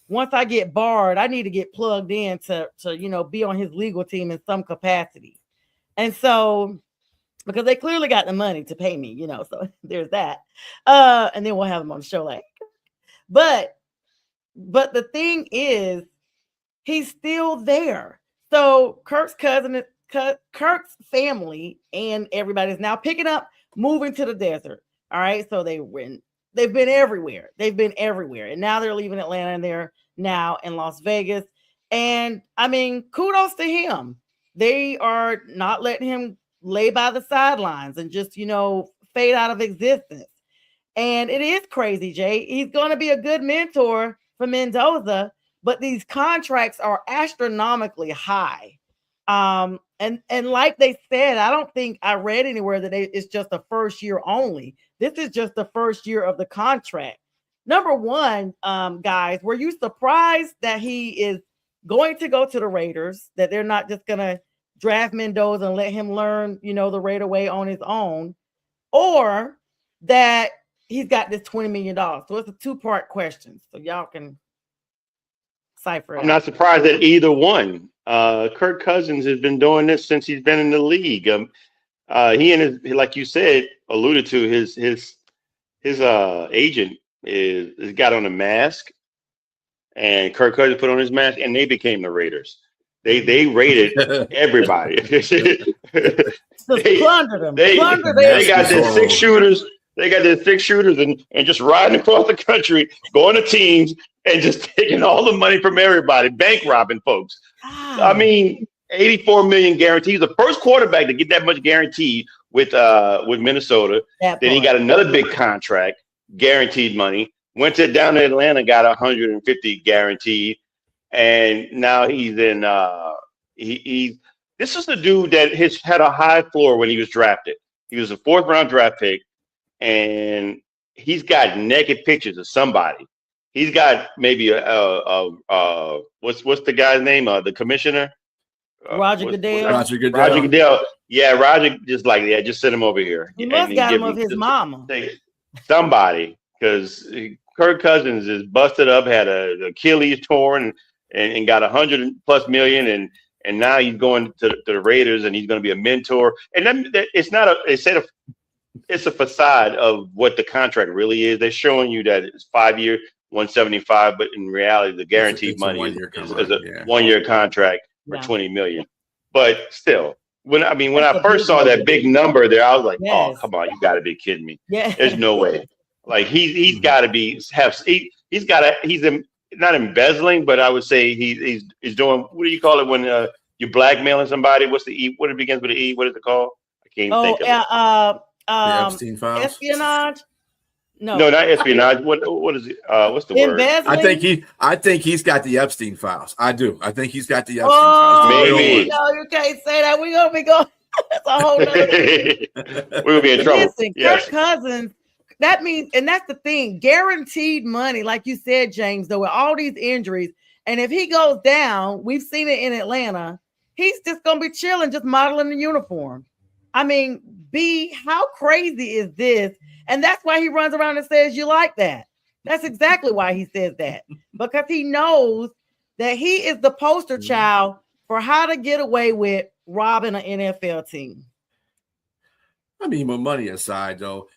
once I get barred, I need to get plugged in to be on his legal team in some capacity. And so, because they clearly got the money to pay me, so there's that. And then we'll have him on the show later. But the thing is, he's still there. So Kirk's family and everybody is now picking up, moving to the desert. All right. So they've been everywhere. And now they're leaving Atlanta and they're now in Las Vegas. And I mean, kudos to him. They are not letting him lay by the sidelines and just, fade out of existence. And it is crazy, Jay. He's going to be a good mentor for Mendoza, but these contracts are astronomically high. And like they said, I don't think I read anywhere that it's just the first year only. This is just the first year of the contract. Number one, guys, were you surprised that he is going to go to the Raiders, that they're not just going to draft Mendoza and let him learn, the Raider way on his own, or that he's got this $20 million? So it's a two-part question. So y'all can cipher it. I'm not surprised at either one. Kirk Cousins has been doing this since he's been in the league. He and his, like you said, alluded to his agent is got on a mask, and Kirk Cousins put on his mask, and they became the Raiders. They raided everybody. Plundered them. They got their six shooters. They got their six shooters and just riding across the country, going to teams and just taking all the money from everybody, bank robbing folks. I mean, 84 million guarantees. The first quarterback to get that much guaranteed with Minnesota. Then he got another big contract, guaranteed money. Went down to Atlanta, got 150 guaranteed, and now he's in. This is the dude that had a high floor when he was drafted. He was a 4th round draft pick, and he's got naked pictures of somebody. He's got maybe what's the guy's name? The commissioner. Roger Goodell. Roger Goodell. Roger Goodell. Yeah, Roger just like, yeah, just send him over here. He must got him of his mama. Somebody, because Kirk Cousins is busted up, had a Achilles torn, and got 100+ million, and now he's going to the Raiders, and he's going to be a mentor. And then it's not it's a facade of what the contract really is. They're showing you that it's 5 year, 175, but in reality, the guaranteed money is a 1 year contract for $20 million. But still, when I first saw that big number there, I was like, oh, come on, you got to be kidding me. Yeah. There's no way. Like he's got to be he's not embezzling, but I would say he's doing, what do you call it when you're blackmailing somebody? What's the E? What it begins with an E? What is it called? I can't even think of it. The Epstein files? Espionage? No, not espionage. What is it? What's the word? I think he's got the Epstein files. I do. I think he's got the Epstein files. Maybe. No, you can't say that. We're gonna be going. That's a whole nother. We'll be in trouble. Listen, Kirk Cousins. That means, and that's the thing, guaranteed money, like you said, James, though, with all these injuries. And if he goes down, we've seen it in Atlanta, he's just going to be chilling, just modeling the uniform. I mean, how crazy is this? And that's why he runs around and says, you like that. That's exactly why he says that. Because he knows that he is the poster child for how to get away with robbing an NFL team. I mean, my money aside, though,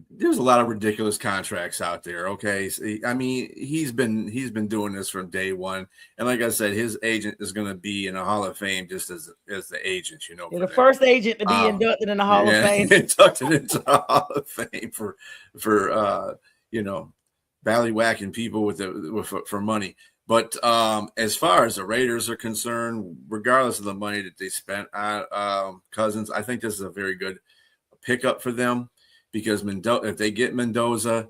there's a lot of ridiculous contracts out there. Okay. I mean, he's been doing this from day one. And like I said, his agent is going to be in the Hall of Fame just as the agent, you know. The first agent to be inducted in the Hall of Fame. Inducted into the Hall of Fame for ballywhacking people for money. But as far as the Raiders are concerned, regardless of the money that they spent on Cousins, I think this is a very good pickup for them. Because if they get Mendoza,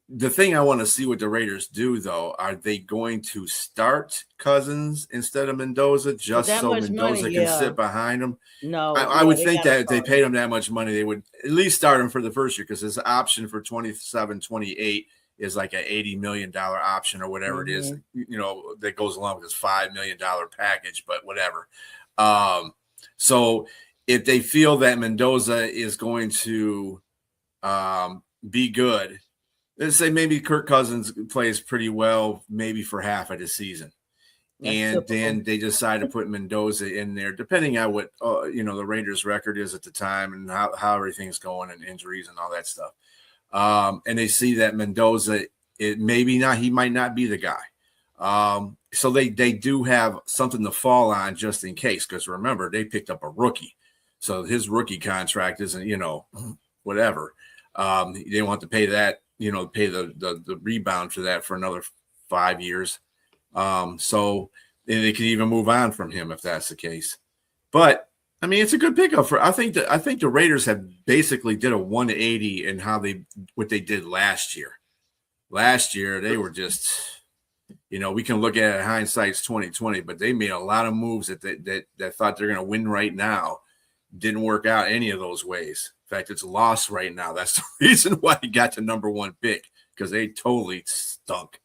the thing I want to see what the Raiders do, though, are they going to start Cousins instead of Mendoza just so Mendoza can sit behind him? No, I would think that if they paid him that much money, they would at least start him for the first year because his option for 27, 28 is like an $80 million option or whatever it is, that goes along with his $5 million package, but whatever. So if they feel that Mendoza is going to be good, let's say maybe Kirk Cousins plays pretty well, maybe for half of the season. Then they decide to put Mendoza in there, depending on what, the Raiders record is at the time and how everything's going and injuries and all that stuff. And they see that Mendoza, he might not be the guy. So they do have something to fall on just in case, because remember, they picked up a rookie. So his rookie contract isn't, whatever. They want to pay that, pay the rebound for that for another 5 years. So they could even move on from him if that's the case. But I mean, it's a good pickup I think the Raiders have basically did a 180 in what they did last year. Last year they were just, we can look at it, hindsight's 2020, but they made a lot of moves that thought they're going to win right now. Didn't work out any of those ways. In fact, it's lost right now. That's the reason why he got the number one pick, because they totally stunk.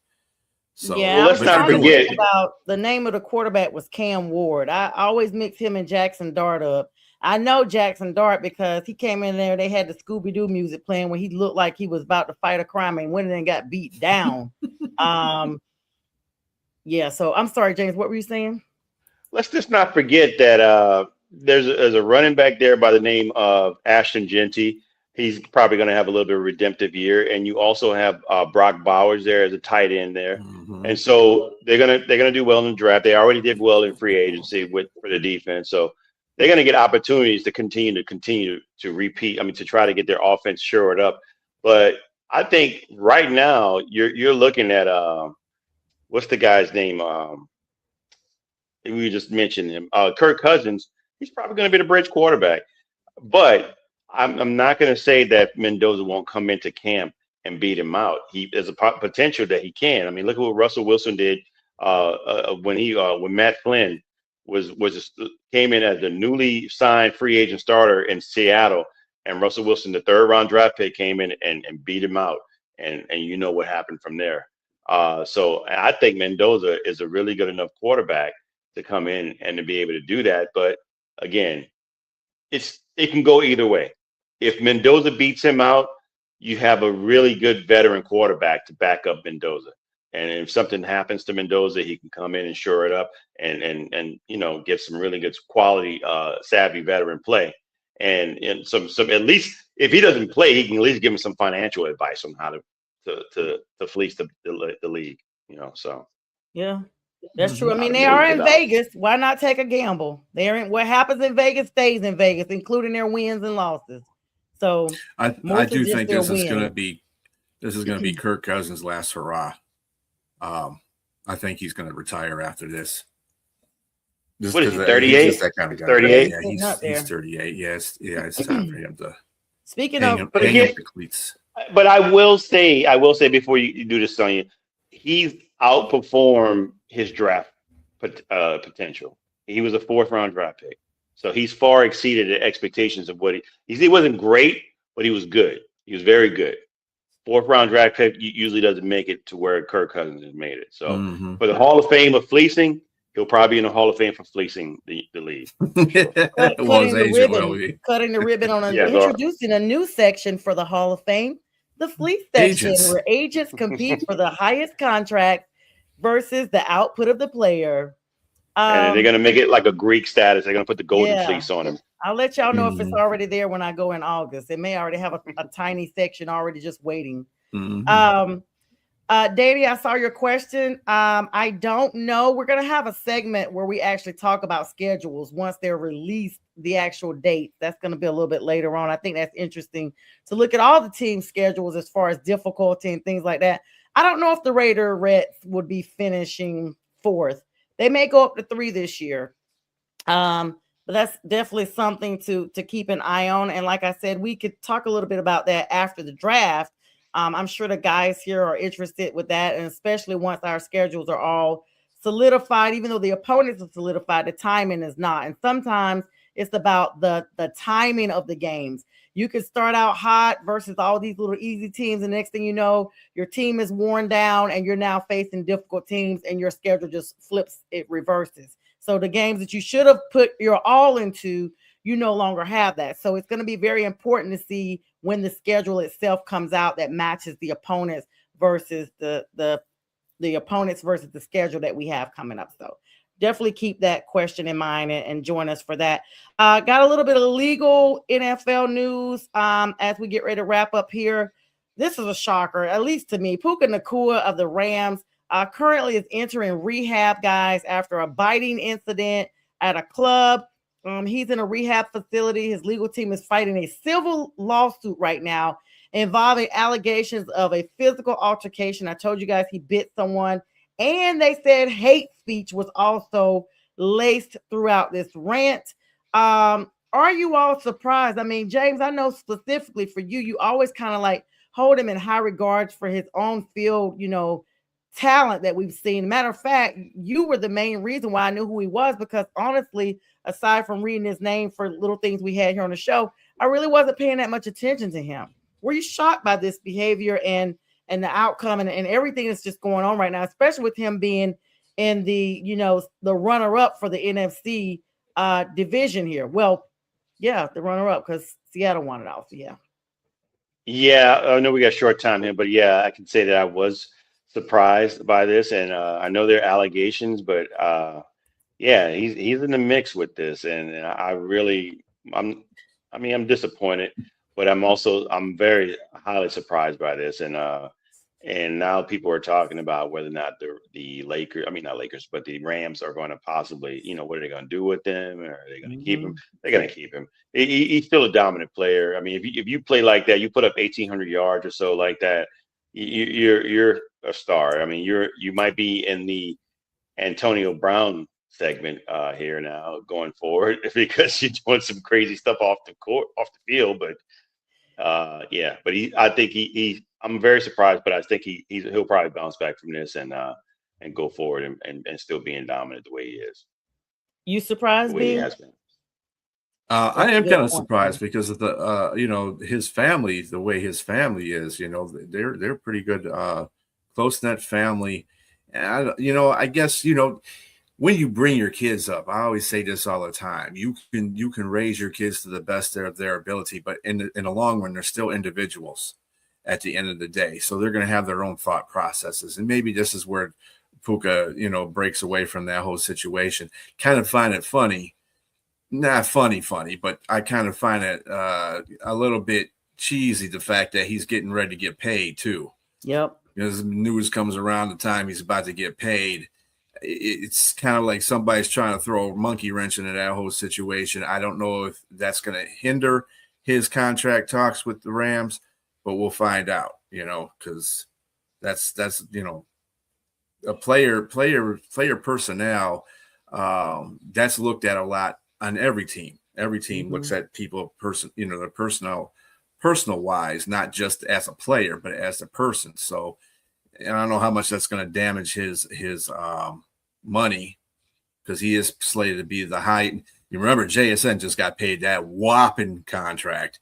So let's not forget about the name of the quarterback was Cam Ward. I always mix him and Jackson Dart up. I know Jackson Dart because he came in there. They had the Scooby-Doo music playing when he looked like he was about to fight a crime and went in and got beat down. So I'm sorry, James. What were you saying? Let's just not forget that there's a running back there by the name of Ashton Genty. He's probably going to have a little bit of a redemptive year, and you also have Brock Bowers there as a tight end there, and so they're gonna do well in the draft. They already did well in free agency for the defense, so they're going to get opportunities to continue to repeat. I mean, to try to get their offense shored up. But I think right now you're looking at what's the guy's name? We just mentioned him, Kirk Cousins. He's probably going to be the bridge quarterback, but I'm not going to say that Mendoza won't come into camp and beat him out. There's a potential that he can. I mean, look at what Russell Wilson did when Matt Flynn came in as the newly signed free agent starter in Seattle, and Russell Wilson, the 3rd round draft pick, came in and beat him out, and what happened from there. So I think Mendoza is a really good enough quarterback to come in and to be able to do that. But again, it can go either way. If Mendoza beats him out, you have a really good veteran quarterback to back up Mendoza. And if something happens to Mendoza, he can come in and shore it up and get some really good quality savvy veteran play. And some at least if he doesn't play, he can at least give him some financial advice on how to fleece the league. So yeah. That's true. I mean, they are in Vegas. Why not take a gamble? They're in what happens in Vegas stays in Vegas, including their wins and losses. So I do think this is going to be Kirk Cousins' last hurrah. I think he's going to retire after this. What is he, 38? He's that kind of guy. 38? Yeah, he's 38. Yes. Yeah, it's time for him to speaking hang of up the cleats. But I will say before you do this, Sonya, he's outperformed his draft potential. He was a 4th round draft pick. So he's far exceeded the expectations of what he wasn't great, but he was good. He was very good. 4th round draft pick usually doesn't make it to where Kirk Cousins has made it. So for the Hall of Fame of fleecing, he'll probably be in the Hall of Fame for fleecing the league. Cutting the ribbon on introducing a new section for the Hall of Fame, the fleece section, where agents compete for the highest contract versus the output of the player. And they're going to make it like a Greek status. They're going to put the golden fleece on him. I'll let y'all know if it's already there when I go in August. It may already have a tiny section already just waiting. Danny, I saw your question. I don't know. We're going to have a segment where we actually talk about schedules once they're released, the actual date. That's going to be a little bit later on. I think that's interesting to look at all the team schedules as far as difficulty and things like that. I don't know if the Reds would be finishing 4th. They may go up to 3 this year. But that's definitely something to keep an eye on. And like I said, we could talk a little bit about that after the draft. I'm sure the guys here are interested with that. And especially once our schedules are all solidified, even though the opponents are solidified, the timing is not. And sometimes it's about the timing of the games. You could start out hot versus all these little easy teams. And next thing you know, your team is worn down and you're now facing difficult teams and your schedule just flips, it reverses. So the games that you should have put your all into, you no longer have that. So it's going to be very important to see when the schedule itself comes out that matches the opponents versus the opponents versus the schedule that we have coming up. So definitely keep that question in mind and join us for that. Got a little bit of legal NFL news as we get ready to wrap up here. This is a shocker, at least to me. Puka Nacua of the Rams currently is entering rehab, guys, after a biting incident at a club. He's in a rehab facility. His legal team is fighting a civil lawsuit right now involving allegations of a physical altercation. I told you guys he bit someone, and they said hate speech was also laced throughout this rant. Are you all surprised? I mean, James, I know specifically for you, you always kind of like hold him in high regards for his on field, talent that we've seen. Matter of fact, you were the main reason why I knew who he was, because honestly, aside from reading his name for little things we had here on the show, I really wasn't paying that much attention to him. Were you shocked by this behavior and the outcome and everything that's just going on right now, especially with him being in the, the runner-up for the NFC division here? Well, yeah, the runner-up, because Seattle won it all. So yeah, I know we got short time here, but yeah, I can say that I was surprised by this, and I know there are allegations, but yeah, he's in the mix with this, and I'm disappointed, but I'm very highly surprised by this, and now people are talking about whether or not the Lakers, not Lakers, but the Rams are going to possibly, what are they going to do with him? Or are they going to keep him? They're going to keep him. He's still a dominant player. I mean, if you play like that, you put up 1,800 yards or so like that, you're a star. I mean, you might be in the Antonio Brown segment here now going forward because you're doing some crazy stuff off the field. But yeah, but I think I'm very surprised, but I think he'll probably bounce back from this and go forward and still being dominant the way he is. You surprised me? He has been. I am kind of surprised because of the his family, the way his family is. They're pretty good, close knit family, and I guess when you bring your kids up, I always say this all the time. You can raise your kids to the best of their ability, but in the long run, they're still individuals at the end of the day. So they're going to have their own thought processes. And maybe this is where Puka, breaks away from that whole situation. Kind of find it funny. Not funny, but I kind of find it a little bit cheesy, the fact that he's getting ready to get paid too. Yep. Because news comes around the time he's about to get paid. It's kind of like somebody's trying to throw a monkey wrench into that whole situation. I don't know if that's going to hinder his contract talks with the Rams, but we'll find out, because that's a player personnel that's looked at a lot on every team. Every team looks at people their personal wise, not just as a player, but as a person. So I don't know how much that's going to damage his money, because he is slated to be the high. You remember JSN just got paid that whopping contract.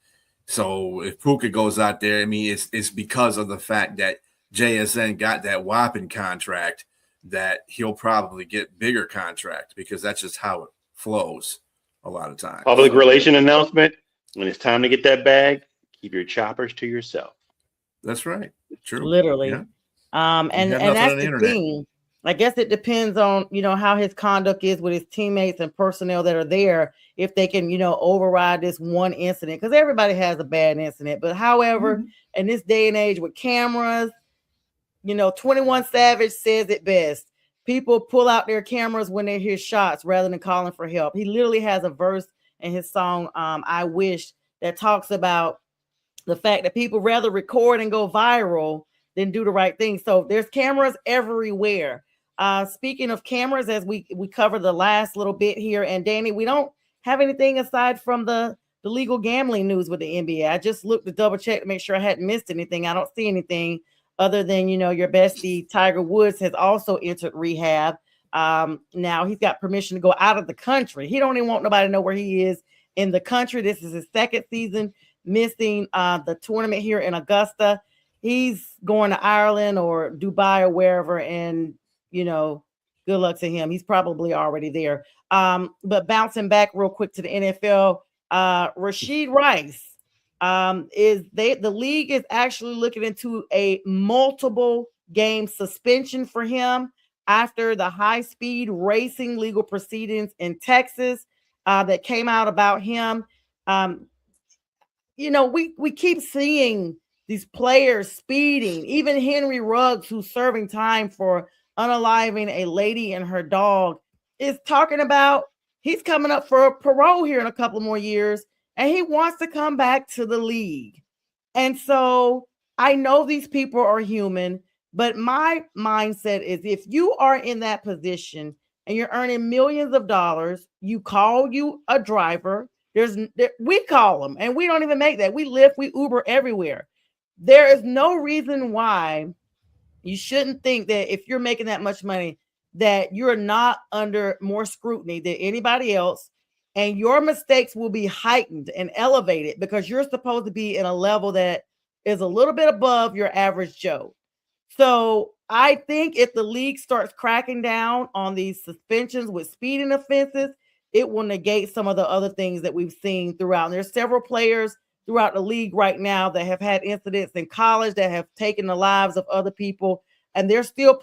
So if Puka goes out there, I mean, it's because of the fact that JSN got that whopping contract that he'll probably get bigger contract, because that's just how it flows a lot of times. Public relation announcement: when it's time to get that bag, keep your choppers to yourself. That's right. True. Literally. Yeah. And that's the thing. I guess it depends on, how his conduct is with his teammates and personnel that are there, if they can, override this one incident, because everybody has a bad incident. But however, in this day and age with cameras, 21 Savage says it best. People pull out their cameras when they hear shots rather than calling for help. He literally has a verse in his song, I Wish, that talks about the fact that people rather record and go viral than do the right thing. So there's cameras everywhere. Speaking of cameras, as we cover the last little bit here, and Danny, we don't have anything aside from the legal gambling news with the NBA. I just looked to double check to make sure I hadn't missed anything. I don't see anything other than, your bestie Tiger Woods has also entered rehab. Now he's got permission to go out of the country. He don't even want nobody to know where he is in the country. This is his second season missing the tournament here in Augusta. He's going to Ireland or Dubai or wherever, and good luck to him. He's probably already there. But bouncing back real quick to the NFL, Rashid Rice the league is actually looking into a multiple game suspension for him after the high-speed racing legal proceedings in Texas that came out about him. We keep seeing these players speeding. Even Henry Ruggs, who's serving time for unaliving a lady and her dog, is talking about he's coming up for parole here in a couple more years, and he wants to come back to the league. And so I know these people are human, but my mindset is, if you are in that position and you're earning millions of dollars, you call you a driver. We call them, and we don't even make that. We Lyft, we Uber everywhere. There is no reason why you shouldn't think that if you're making that much money, that you're not under more scrutiny than anybody else, and your mistakes will be heightened and elevated because you're supposed to be in a level that is a little bit above your average Joe. So I think if the league starts cracking down on these suspensions with speeding offenses, it will negate some of the other things that we've seen throughout. And there's several players throughout the league right now that have had incidents in college that have taken the lives of other people, and they're still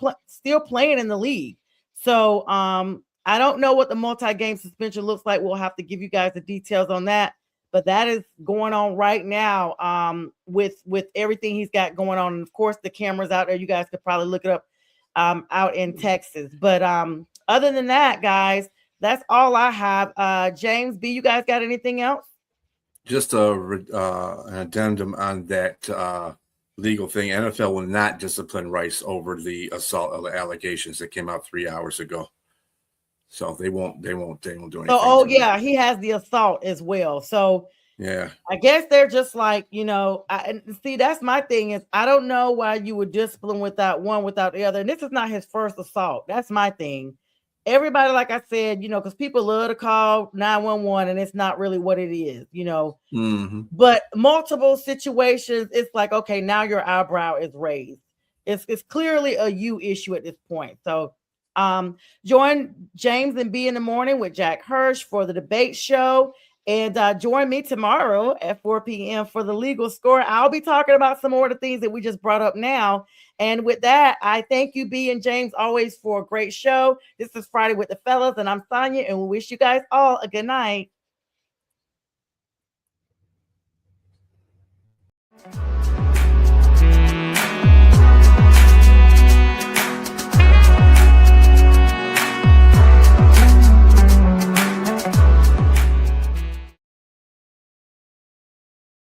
playing in the league. So I don't know what the multi-game suspension looks like. We'll have to give you guys the details on that, but that is going on right now with everything he's got going on. And of course, the cameras out there, you guys could probably look it up out in Texas. But other than that, guys, that's all I have. James B., you guys got anything else? Just an addendum on that legal thing. NFL will not discipline Rice over the assault allegations that came out 3 hours ago. So they won't do anything. So, he has the assault as well. So yeah, I guess they're just like, see, that's my thing is, I don't know why you would discipline without one without the other. And this is not his first assault. That's my thing. Everybody, like I said, because people love to call 911 and it's not really what it is, But multiple situations, it's like, okay, now your eyebrow is raised. It's clearly a you issue at this point. So Join James and B in the morning with Jack Hirsch for the debate show. And join me tomorrow at 4 p.m. for the legal score. I'll be talking about some more of the things that we just brought up now. And with that, I thank you, B and James, always for a great show. This is Friday with the Fellas, and I'm Sonia, and we wish you guys all a good night.